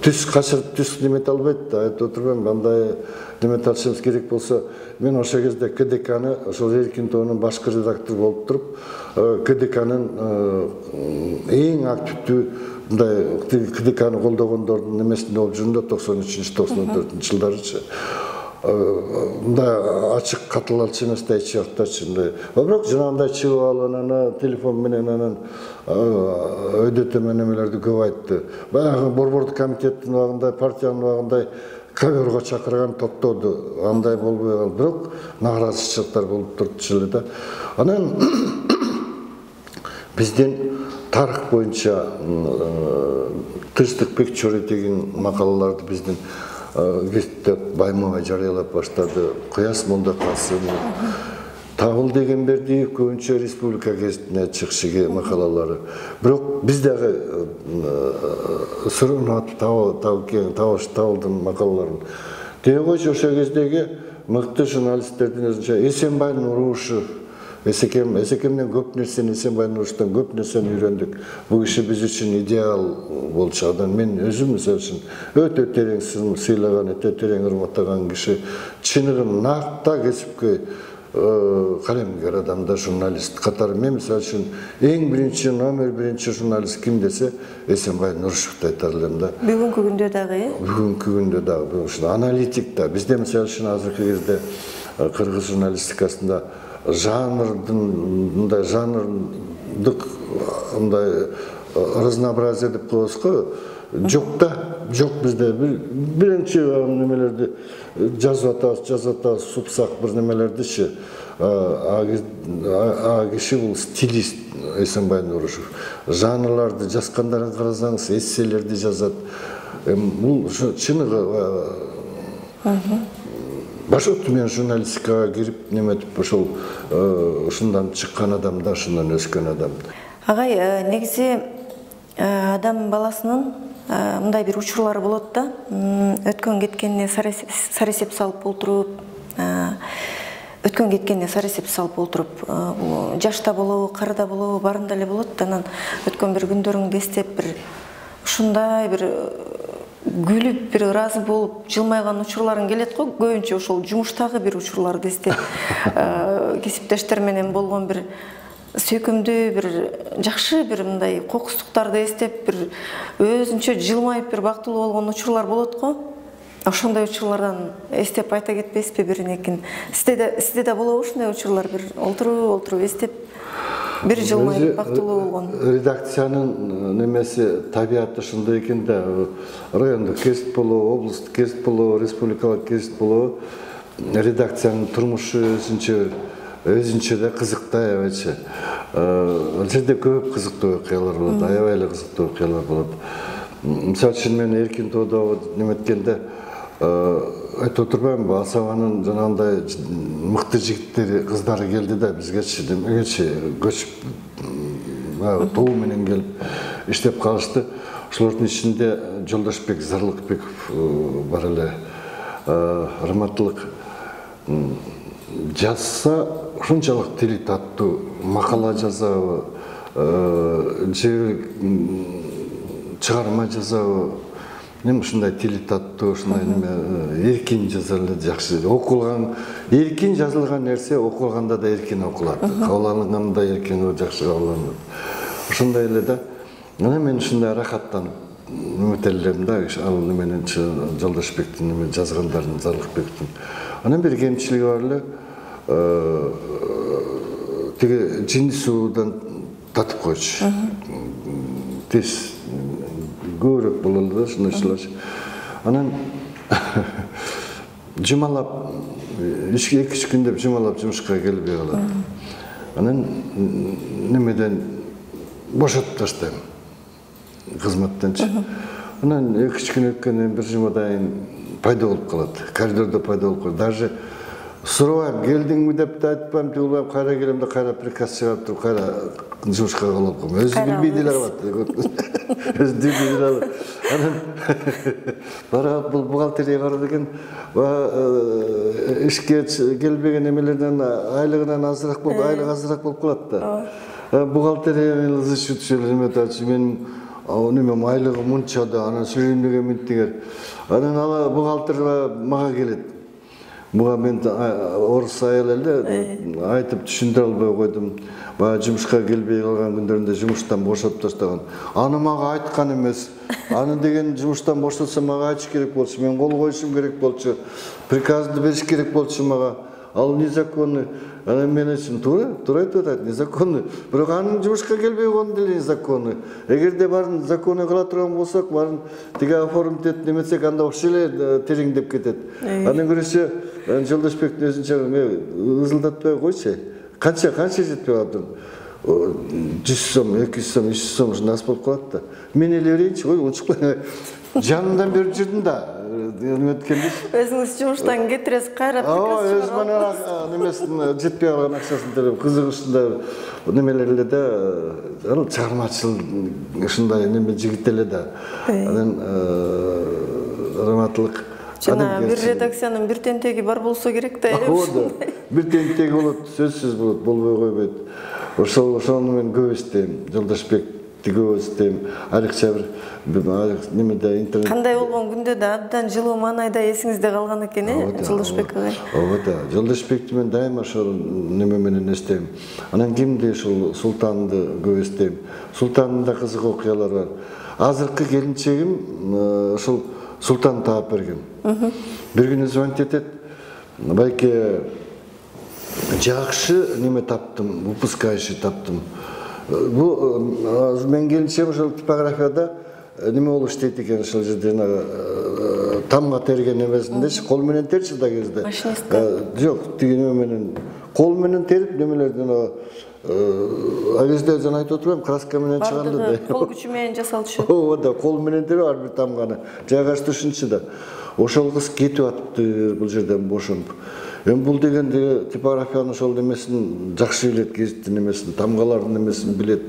түс качырып түс немете албайт да, айтып отурбайм, кандай немете алышыбыз керек болсо, мен ошол кезде КДКны, ошол эркин тоонун башкы редактору болуп туруп, КДКнын эң активдүү мындай КДКны колдогондордун немесинде болуп жүрдүм да 93-94 жылдарычы. Мындай ачык катылалчы эмес да эч жактачы. Бирок жанагындай чыгып алып, телефон менен анан өйдөтөмө немелерди көп айтты. Баягы борбордук комитеттин убагында, партиянын убагында коверго чакырган, токтоду, андай болбой калды. Бирок нааразычылыктар болуп турчу эле да. Анан биздин тарых боюнча Тынчтык Пекчори деген макалаларды биздин гезитте Баймабай жарыялап баштады. Куяс Молдокасым, Табыл Дегенбердиев көбүнчө республика гезитине чыгышы макалалары. Бирок биздеги Сырымат Табылдын макалаларын дегөчү ошол кездеги мыкты журналисттердин өзүнчө Эсенбай Нурушев, Эсекемден көп нерсени, Эсенбай Нуруштан көп нерсени үйрөндүк. Бул киши биз үчүн идеал болчу адам. Мен өзүм мисалы үчүн өтө терең сыйлаган, өтө терең урматтаган киши. Чыныгы накта кесипке калемгер адамда, журналист катары. Мен мисалы үчүн эң биринчи, номер биринчи журналист ким десе, Эсенбай Нурушевди айтар элем да. Бүгүнкү күндө дагы, Бүгүнкү күндө дагы аналитик да. Бизде мисалы үчүн азыркы кезде кыргыз журналистикасында жанрдын жанрдык мындай разнообразие деп коебуз го, жок да. Жок бизде биринчи немелерди жазып атабыз, супсак бир немелердичи. Киши бул стилист Эсенбай Нурушев. Жанрларды жазгандарын карасаңыз, эсселерди жазат. Бул чыныгы башкы мен журналистикага кирип неметип ошол ушундан чыккан адам да, ушундан өскөн адам. Агай, негизи адам баласынын мындай бир учурлары болот да. Өткөн кеткенине саресеп салып олтуруп, жашта болобу, карыда болобу, барында эле болот. Анан өткөн бир күндөрүңдү эстеп, бир ушундай бир күлүп, бир ыраазы болуп, жылмайган учурларың келет го. Көбүнчө ошол жумуштагы бир учурларды эстеп, кесиптештер менен болгон бир сөйкөмдүү, бир жакшы, бир мындай кокустуктарды эстеп, бир өзүнчө жылмайып, бир бактылуу болгон учурлар болот го. Ошондой учурлардан эстеп айта кетпейсизби биринекин? Сизде да болобу ушундай учурлар? Бир олтуруп эстеп, бир жылмайып бактылуу болгон. Редакциянын немеси, табияты ушундай экен да. Райондук гезит болобу, облустук гезит болобу, республикалык гезит болобу, редакциянын турмушу өзүнчө да кызыктуу, аябайчы. Ал жерде көп кызыктуу окуялар болот, аябай эле кызыктуу окуялар болот. Мисалы үчүн мен Эркин тоодогу неметкенде айтып отурбаймынбы, Асабанын жанагындай мыкты жигиттери, кыздары келди да бизгечи, демегечи көчүп тобу менен келип иштеп калышты. Ошолордун ичинде Жолдошбек Зарлыкбеков бар эле. Ырматтылык жазса ушунчалык тили таттуу, макала жазабы, же чыгарма жазабы, эми ушундай тили таттуу, ушундай неме эркин жаза эле, жакшы окулган, эркин жазылган нерсе окулганда да эркин окулат, кабыл алынганда эркин, жакшы кабыл алынат. Ошондой эле да. Анан мен ушундай рахаттанып неметелем да, ал неменен Жолдошбектин неме жазгандарын, Зарлыкбектин. Анан бир кемчилиги бар эле, тиги жин суудан татып койчу. Тез көбүрөөк бололу да, ушундай. Анан жумалап, 2-3 күндөп жумалап жумушка келбей калат. Анан немеден бошотуп таштайм, кызматтанчы. Анан 2-3 күн өткөндөн бир жумадан пайда болуп калат. Коридордо пайда болуп калат. Даже сурабайм, келдиңби деп да айтпайм, туулайм, кайра келем да кайра приказ чыгарып туруп, кайра жумушка калып койм. Өзү билбей деле калат. Өзү билбей деле калат. Анан барып бул бухгалтерия барат экен, ишке келбеген эмелерден айлыгынан азыраак болуп, айлык азыраак болуп калат да. Бухгалтерия менен ызышып эметачы, мен немем айлыгы мынча да, анан сүйлөнбөгөн минтигер. Анан ала бухгалтер мага келет. Буга мен орус айыл эле айтып түшүндүрө албай койдум. Баа жумушка келбей калган күндөрүндө жумуштан бошотуп таштаган. Аны мага айткан эмес. Аны деген жумуштан бошотса мага айтыш керек болчу. Мен кол коюшум керек болчу. Приказды бериш керек болчу мага. Ал незаконный. Анан мен айтчым, туура айтып атат, незаконный. Бирок анын жумушка келбей койгону деле незаконный. Эгерде баарын законный кыла турган болсок, баарын тиге оформить этип неметсек, анда ошо эле тереңдеп кетет. Андан көрөсө Жолдошбектин өзүнчө ызылдатпай койчу. Канча жетпей калды. 100 сом, 200 сом, 300 сом ушундай болуп калат да. Мен эле берейинчи, кой, унчукпай. Жанымдан берип жүрдүм да. Өзүңүз жумуштан кетиресиз, кайра приказ чыгарып. Өз менен немесин жетпей калган акчасын төлөп, кызыгышында немелер эле да, чыгармачыл ушундай неме жигит эле да. Анан ырматтылык Жана бир редакциянын бир тентеги бар болсо керек да. Оода, бир тентеги болот, сөзсүз болот, болбой койбойт. Ошону мен көп эстейм, Жолдошбекти көп эстейм. Айрыкча бир немеде интернет. Кандай болгон күндө да абдан жылуу маанайда эсиңизде калган экен, Жолдошбек агай. Оода, Жолдошбекти мен дайыма ошол неме менен эстейм. Анан кимди ушул Султанды көп эстейм. Султандын да кызык окуялары бар. Азыркы келинчегим ошол Султан Таапберген. Бир күнү звонить этет. Байке жакшы неме таптым, выпускающий таптым. Бул мен келинчегим ошол типографияда неме болуп иштейт экен, ошол жерде тамга терген эмесиндечи, кол менен терчи да кезде. Машинистка. Жок, тиги неме менен кол менен терип немелерден а кезде жана айтып отурам, краска менен чыганды да. Кол күчү менен жасалчу. Оода, кол менен терип ар бир тамганы жайгаштырышынчы да. Ошол кыз кетип атыптыр бул жерден бошонуп. Эми бул дегенде типографиянын ошол немесин жакшы билет, гезиттин немесин, тамгалардын немесин билет.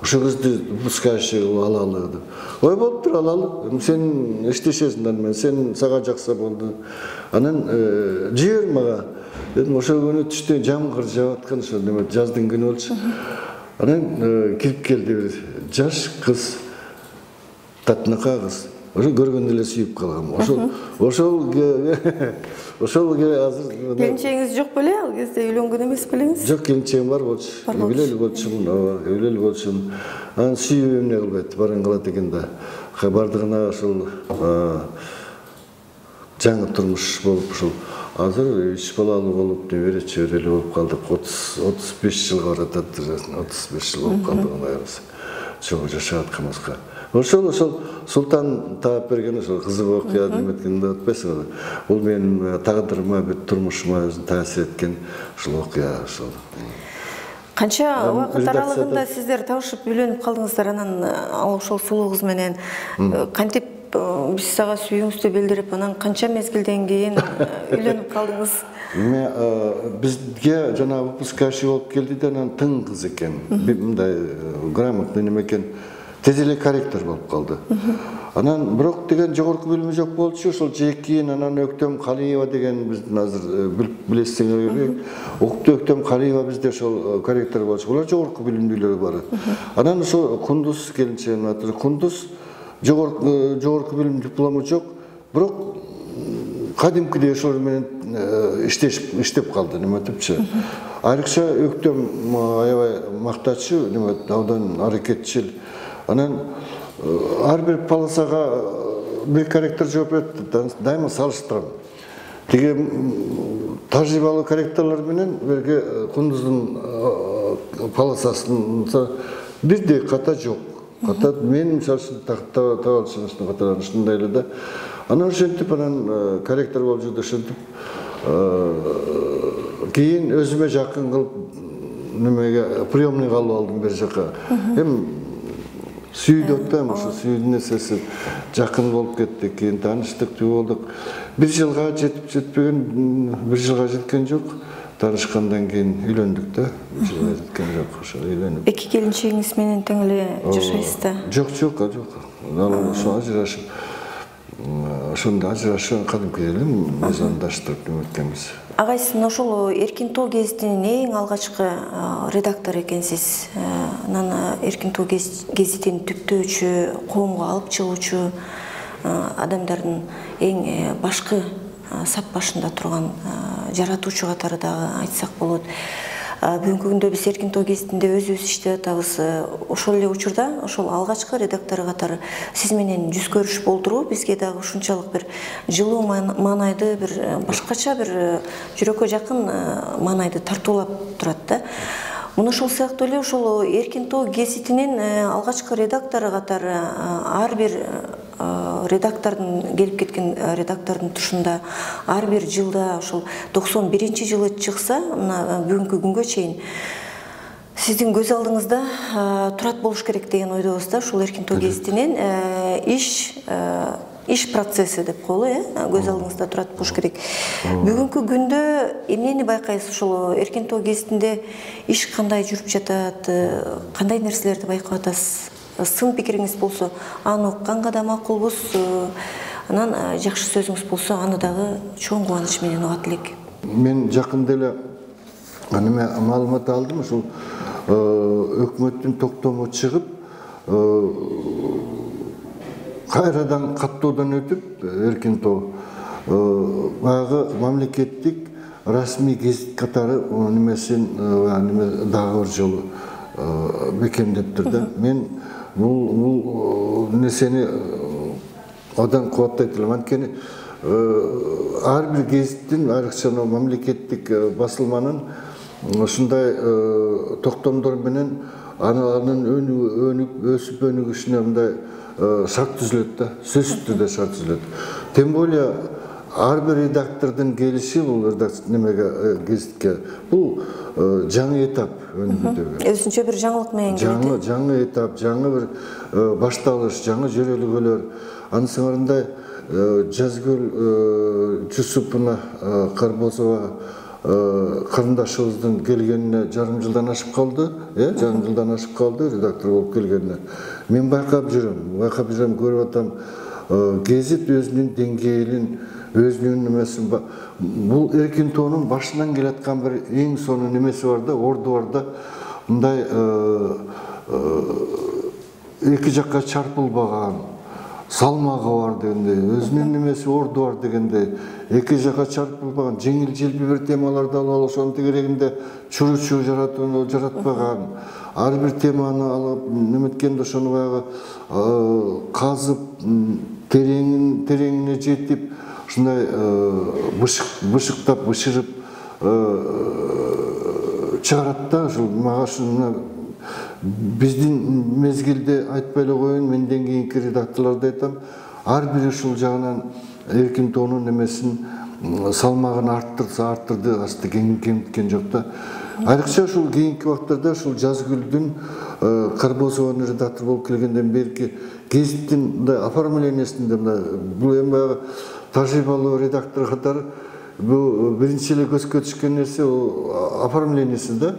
Ошо кызды выпускающий кылып алалы деп. Ой болуптур, алалы. Сен иштешесиң мен, сен сага жакса болду. Анан жибер мага. Дедим, ошол күнү түштө жамгыр жаап аткан, ошо неме жаздын күнү болчу. Анан кирип келди бир жаш кыз, татынакай кыз. Ошо көргөндө эле сүйүп калгам. Ошол азыр келинчегиңиз жок беле, ал кезде үйлөнгөн эмес белеңиз? Жок, келинчегим бар болчу. Үйлөнүп болчумун, үйлөнүп болчумун. Анан сүйүп эмне кылбайт, барың кылат экен да. Бардыгына ошол жаңы турмуш болуп, ушул азыр 3 балалуу болуп, небере чөбөрөлүү болуп калдык. 35 жылга баратат, 35 жыл болуп калдык айрысы. Чоң жашап атканыбызга. Ошол Султан Таапберген ошол кызык окуя неметкенде атпайсыңбы? Бул менин тагдырыма, бир турмушума өзүн таасир эткен ушул окуя ошол. Канча убакыт аралыгында сиздер табышып үйлөнүп калдыңыздар, анан ал ошол сулуу кыз менен кантип биз сага сүйүүңүздү билдирип, анан канча мезгилден кийин үйлөнүп калдыңыз? Бизге жана выпускающий болуп келди да, анан тың кыз экен. Мындай грамотный неме экен. Тез эле корректор болуп калды. Анан бирок деген жогорку билими жок болчу, ошол Жекин, анан Өктөм Калиева деген биздин азыр билесиңер керек. Өктөм Калиева бизде ошол корректор болчу. Булар жогорку билимдүүлөр бар. Анан ошо Кундуз келинчегим атыр. Кундуз жогорку билим диплому жок, бирок кадимкидей ошол менен иштеп калды, неметипчи. Айрыкча Өктөм аябай мактачу, неме абдан аракетчил. Анан ар бир полосага бир корректор жооп берет, дайыма салыштырам. Тиги тажрыйбалуу корректорлор менен берге Кундуздун полосасынын бирдей ката жок. Ката мен мисалы үчүн табалчыгын катары ушундай эле да. Анан ошентип анан корректор болуп жүрдү, ошентип кийин өзүмө жакын кылып немеге приемныйга алып алдым бер жака. Эми сүйдүк да, ошо сүйдүн нерсеси жакын болуп кетти, кийин тааныштык, болдук. Бир жылга жетпеген, бир жылга жеткен жок. Таанышкандан кийин үйлөндүк да. Бир жылга жеткен жок, ошо үйлөнүп. Эки келинчегиңиз менен тең эле жашайсыз да? Жок. Ошо ажырашып, ошондо ажырашып кадимкидей эле мыйзамдаштырып неметкенбиз. Агай, сиз ошол Эркин Тоо гезитинин эң алгачкы редактору экенсиз. Анан Эркин Тоо гезитин түптөөчү, коомго алып чыгуучу адамдардын эң башкы сап башында турган жаратуучу катары дагы айтсак болот. Бүгүнкү күндө биз Эркин Тоо гезитинде өзүбүз иштеп атабыз. Ошол эле учурда, ошол алгачкы редактору катары сиз менен жүз көрүш болдуруу бизге дагы ушунчалык бир жылуу маанайды, бир башкача бир жүрөккө жакын маанайды тартуулап турат да. Муну ошол сыяктуу эле ошол Эркин Тоо гезитинин алгачкы редактору катары ар бир редактордун келип кеткен редактордун тушунда ар бир жылда ошол 91-жылы чыкса, мына бүгүнкү күнгө чейин сиздин көз алдыңызда турат болуш керек деген ойдобуз да. Ушул Эркин Тоо гезитинин иш процесси деп коелу, көз алдыңызда турат болуш керек. Бүгүнкү күндө эмнени байкайсыз? Ошол Эркин Тоо гезитинде иш кандай жүрүп жатат, кандай нерселерди байкап атасыз? Сын пикириңиз болсо, аны укканга да макулбуз. Анан жакшы сөзүңүз болсо аны дагы чоң кубаныч менен угат элек. Мен жакында эле неме маалымат алдым, ушул өкмөттүн токтому чыгып, кайрадан каттоодон өтүп, эркин тоо баягы мамлекеттик расмий гезит катары немесин дагы бир жолу бекемдептир да. Мен бул нерсени одан кубаттайт элем. Анткени ар бир гезиттин, айрыкча мамлекеттик басылманын ушундай токтомдор менен анын өнүп өсүп өнүгүшүнө мындай шарт түзүлөт да, сөзсүз түрдө шарт түзүлөт. Тем более ар бир редактордун келиши бул немеге гезитке бул жаңы этап өнүгүүдөгү. Өзүнчө бир жаңылык менен келет. Жаңы этап, жаңы бир башталыш, жаңы жөрөлгөлөр. Анысыңарындай Жазгүл Жусуповна Карбозова карындашыбыздын келгенине жарым жылдан ашып калды, жарым жылдан ашып калды редактор болуп келгенине. Мен байкап жүрөм, көрүп атам, гезит өзүнүн деңгээлин, өзүнүн немесин, бул эркин тоонун башынан келаткан бир эң сонун немеси бар да, орду бар да, мындай эки жакка чарпылбаган, салмагы бар дегендей, өзүнүн немеси орду бар дегендей, эки жакка чарпылбаган, жеңил желпи бир темаларды алып, ошонун тегерегинде чуручу жаратпаган, ар бир теманы алып, неметкенде ошону баягы казып, тереңине жетип, ушундай бышыктап, бышырып чыгарат да. Ушул мага ушуну биздин мезгилде айтпай эле коеюн, менден кийинки редакторлорду айтам, ар бир ушул жагынан эркин тоонун немесин салмагын арттырды, асты кемиткен жок да. Айрыкча ушул кийинки убактарда ушул Жазгүлдүн Карбозованын редактор болуп келгенден берки гезиттин мындай оформлениясында бул эми баягы тажрыйбалуу редактор катары бул биринчи эле көзгө түшкөн нерсе оформлениясы да.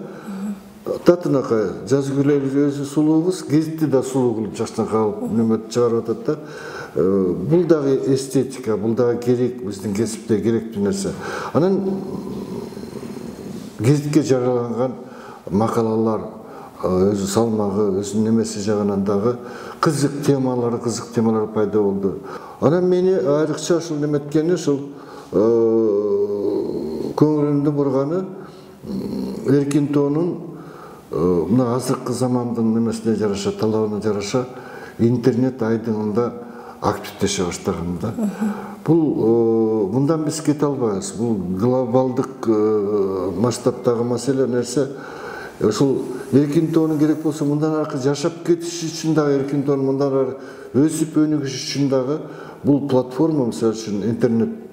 Татынакай Жазгүл өзү сулуу кыз, гезитти да сулуу кылып жакшынакай алып неме чыгарып атат да. Бул дагы эстетика, бул дагы керек, биздин кесипте керектүү нерсе. Анан гезитке жарыяланган макалалар, өзү салмагы, өзүнүн немеси жагынан дагы кызык темалар пайда болду. Анан мени айрыкча ушул неметкени, ушул көңүлүмдү бурганы эркин тоонун мына азыркы замандын немесине жараша, талабына жараша интернет айдыңында активдеше баштаган да. Бул мындан биз кете албайбыз. Бул глобалдык масштабтагы маселе нерсе. Ушул эркин тоонун керек болсо мындан аркы жашап кетиш үчүн дагы эркин тоон мындан ары өсүп өнүгүш үчүн дагы бул платформа, мисалы үчүн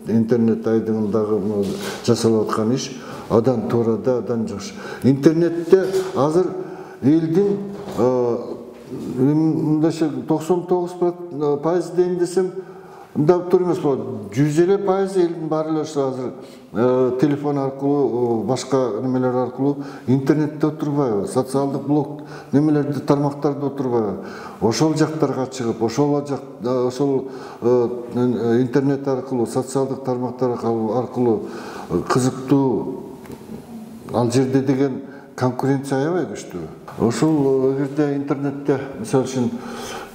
интернет айдыңындагы жасалып аткан иш адан туура да, адан жакшы. Интернетте азыр элдин мындайча 99% дейин десем мындай туура эмес болот. 100% элдин баары эле азыр телефон аркылуу, башка немелер аркылуу интернетте отурбайбы, социалдык блог немелерди, тармактарда отурбайбы. Ошол жактарга чыгып, ошол интернет аркылуу, социалдык тармактар аркылуу кызыктуу ал жерде деген конкуренция аябай күчтүү. Ошол эгерде интернетте мисалы үчүн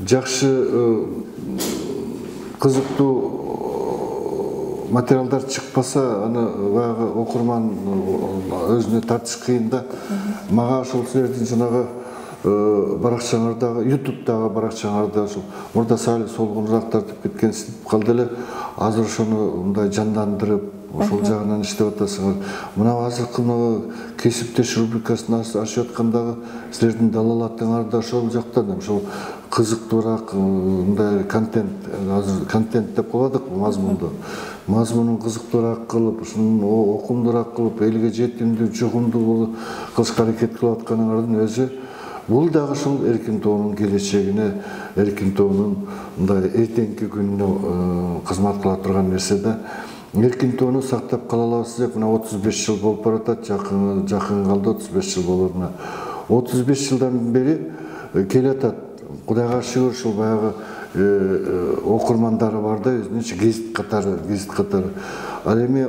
жакшы кызыктуу материалдар чыкпаса, аны баягы окурман өзүнө тартыш кыйын да. Мага ошол силердин жанагы баракчаңардагы, YouTube'дагы баракчаңарда ошол мурда сал солгунураак тартып кеткенсип калды эле. Азыр ошону мындай жандандырып, ошол жагынан иштеп атасыңар. Мына азыркы кесиптеш рубрикасын ашып аткандагы силердин далалатыңар да ошол жактан, ошол кызыктуураак мындай контент, азыр контент деп коебадык мазмунду. Мазмунун кызыктуураак кылып, ушунун окумдуураак кылып, элге жетимдүү, жугумдуу кылышка аракет кылып атканыңардын өзү бул дагы ушул эркин тоонун келечегине, эркин тоонун мындай эртеңки күнүнө кызмат кыла турган нерсе да. Эркин тоону сактап кала алабыз деп, мына 35 жыл болуп баратат, жакын калды 35 жыл болоруна. 35 жылдан бери келе атат. Кудайга шүгүр, ушул баягы окурмандары бар да, өзүнчө гезит катары. Ал эми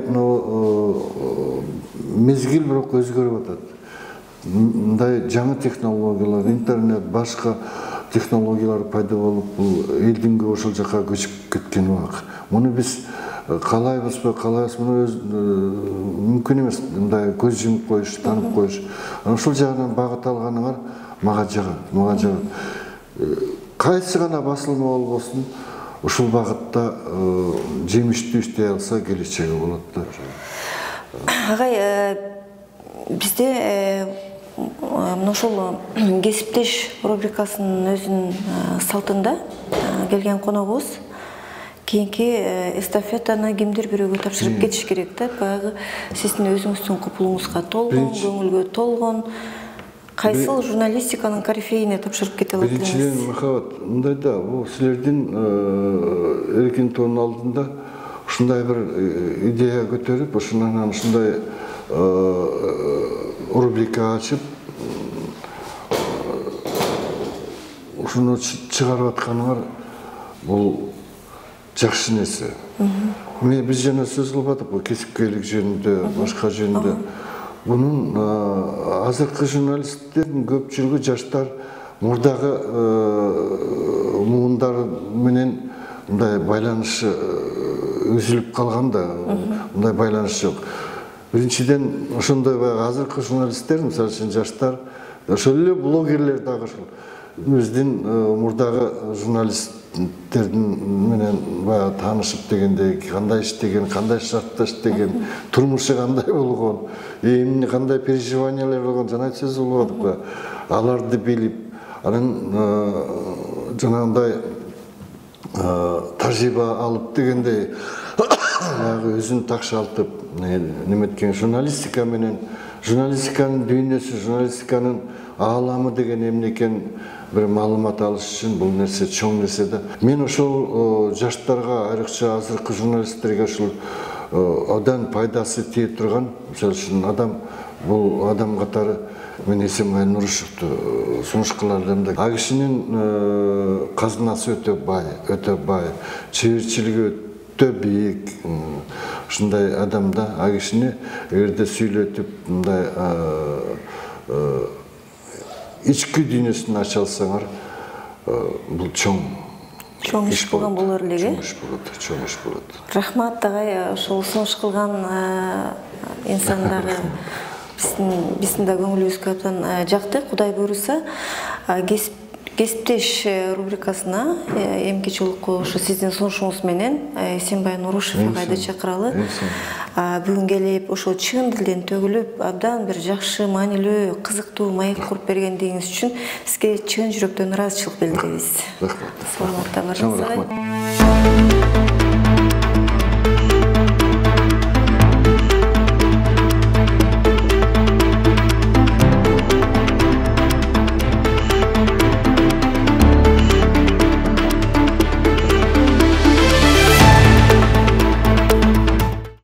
мезгил бирок өзгөрүп атат. Мындай жаңы технологиялар, интернет, башка технологиялар пайда болуп, бул элдин көп ошол жака көчүп кеткен убак. Муну биз каалайбызбы, муну мүмкүн эмес, мындай көз жумуп коюш, таанып коюш. Ошол жагынан багыт алганыңар мага жагат. Кайсы гана басылма болбосун, ушул багытта жемиштүү иштей алса келечеги болот да. Агай, бизде ошол кесиптеш рубрикасынын өзүнүн салтында келген коногубуз кийинки эстафетаны кимдир бирөөгө тапшырып кетиш керек да. Баягы сиздин өзүңүздүн купулуңузга толгон, көңүлгө толгон кайсыл журналистиканын корифейине тапшырып кете алат элеңиз? Биринчиден, Махабат, мындай да, бул силердин эркин тоонун алдында ушундай бир идея көтөрүп, ошонан ушундай рубрика ачып, ушуну чыгарып атканыңар бул жакшы нерсе. Биз жана сөз кылып атып, кесипкерлик жөнүндө, башка жөнүндө. Bunun azırkı jurnalistlerin köpçülüğü yaşlar murdagı muğundar menen bunday baylanışı üzülüp kalgan da bunday baylanış yok. Birinciden ошондой азыркы журналисттер, мисалы үчүн жаштар, ошол эле блогерлер дагы ошол биздин мурдагы журналисттердин менен баягы таанышып дегендей, кандай иштеген, кандай шартта иштеген, турмушу кандай болгон, эмне кандай переживаниялар болгон, жана сөз болуп атпы, аларды билип, анан жанагындай тажрыйба алып дегендей, өзүн такшалтып, неметкен журналистика менен, журналистиканын дүйнөсү, журналистиканын ааламы деген эмне экен бир маалымат алыш үчүн бул нерсе чоң нерсе да. Мен ошол жаштарга, айрыкча азыркы журналисттерге ошол одан пайдасы тийип турган, мисалы үчүн бул адам катары мен Эсенбай Нурушевду сунуш кылардым да. А кишинин казынасы өтө бай, чеберчилиги өтө бийик. Ушундай адамда а кишини эгерде сүйлөтүп, мындай ички дүйнөсүн ача алсаңар, бул чоң иш кылган болор элек. Чоң иш болот. Рахмат агай, ошол сунуш кылган инсандарды биздин да көңүлүбүзгө абдан жакты. Кудай буйруса, кесиптеш рубрикасына эмки жолку ушу сиздин сунушуңуз менен Эсенбай Нурушев агайды чакыралы. Бүгүн келип, ошо чын дилден төгүлүп, абдан бир жакшы, маанилүү, кызыктуу маек куруп бергендигиңиз үчүн сизге чын жүрөктөн ыраазычылык билдиребиз. Рахмат. Саламатта барыңыз.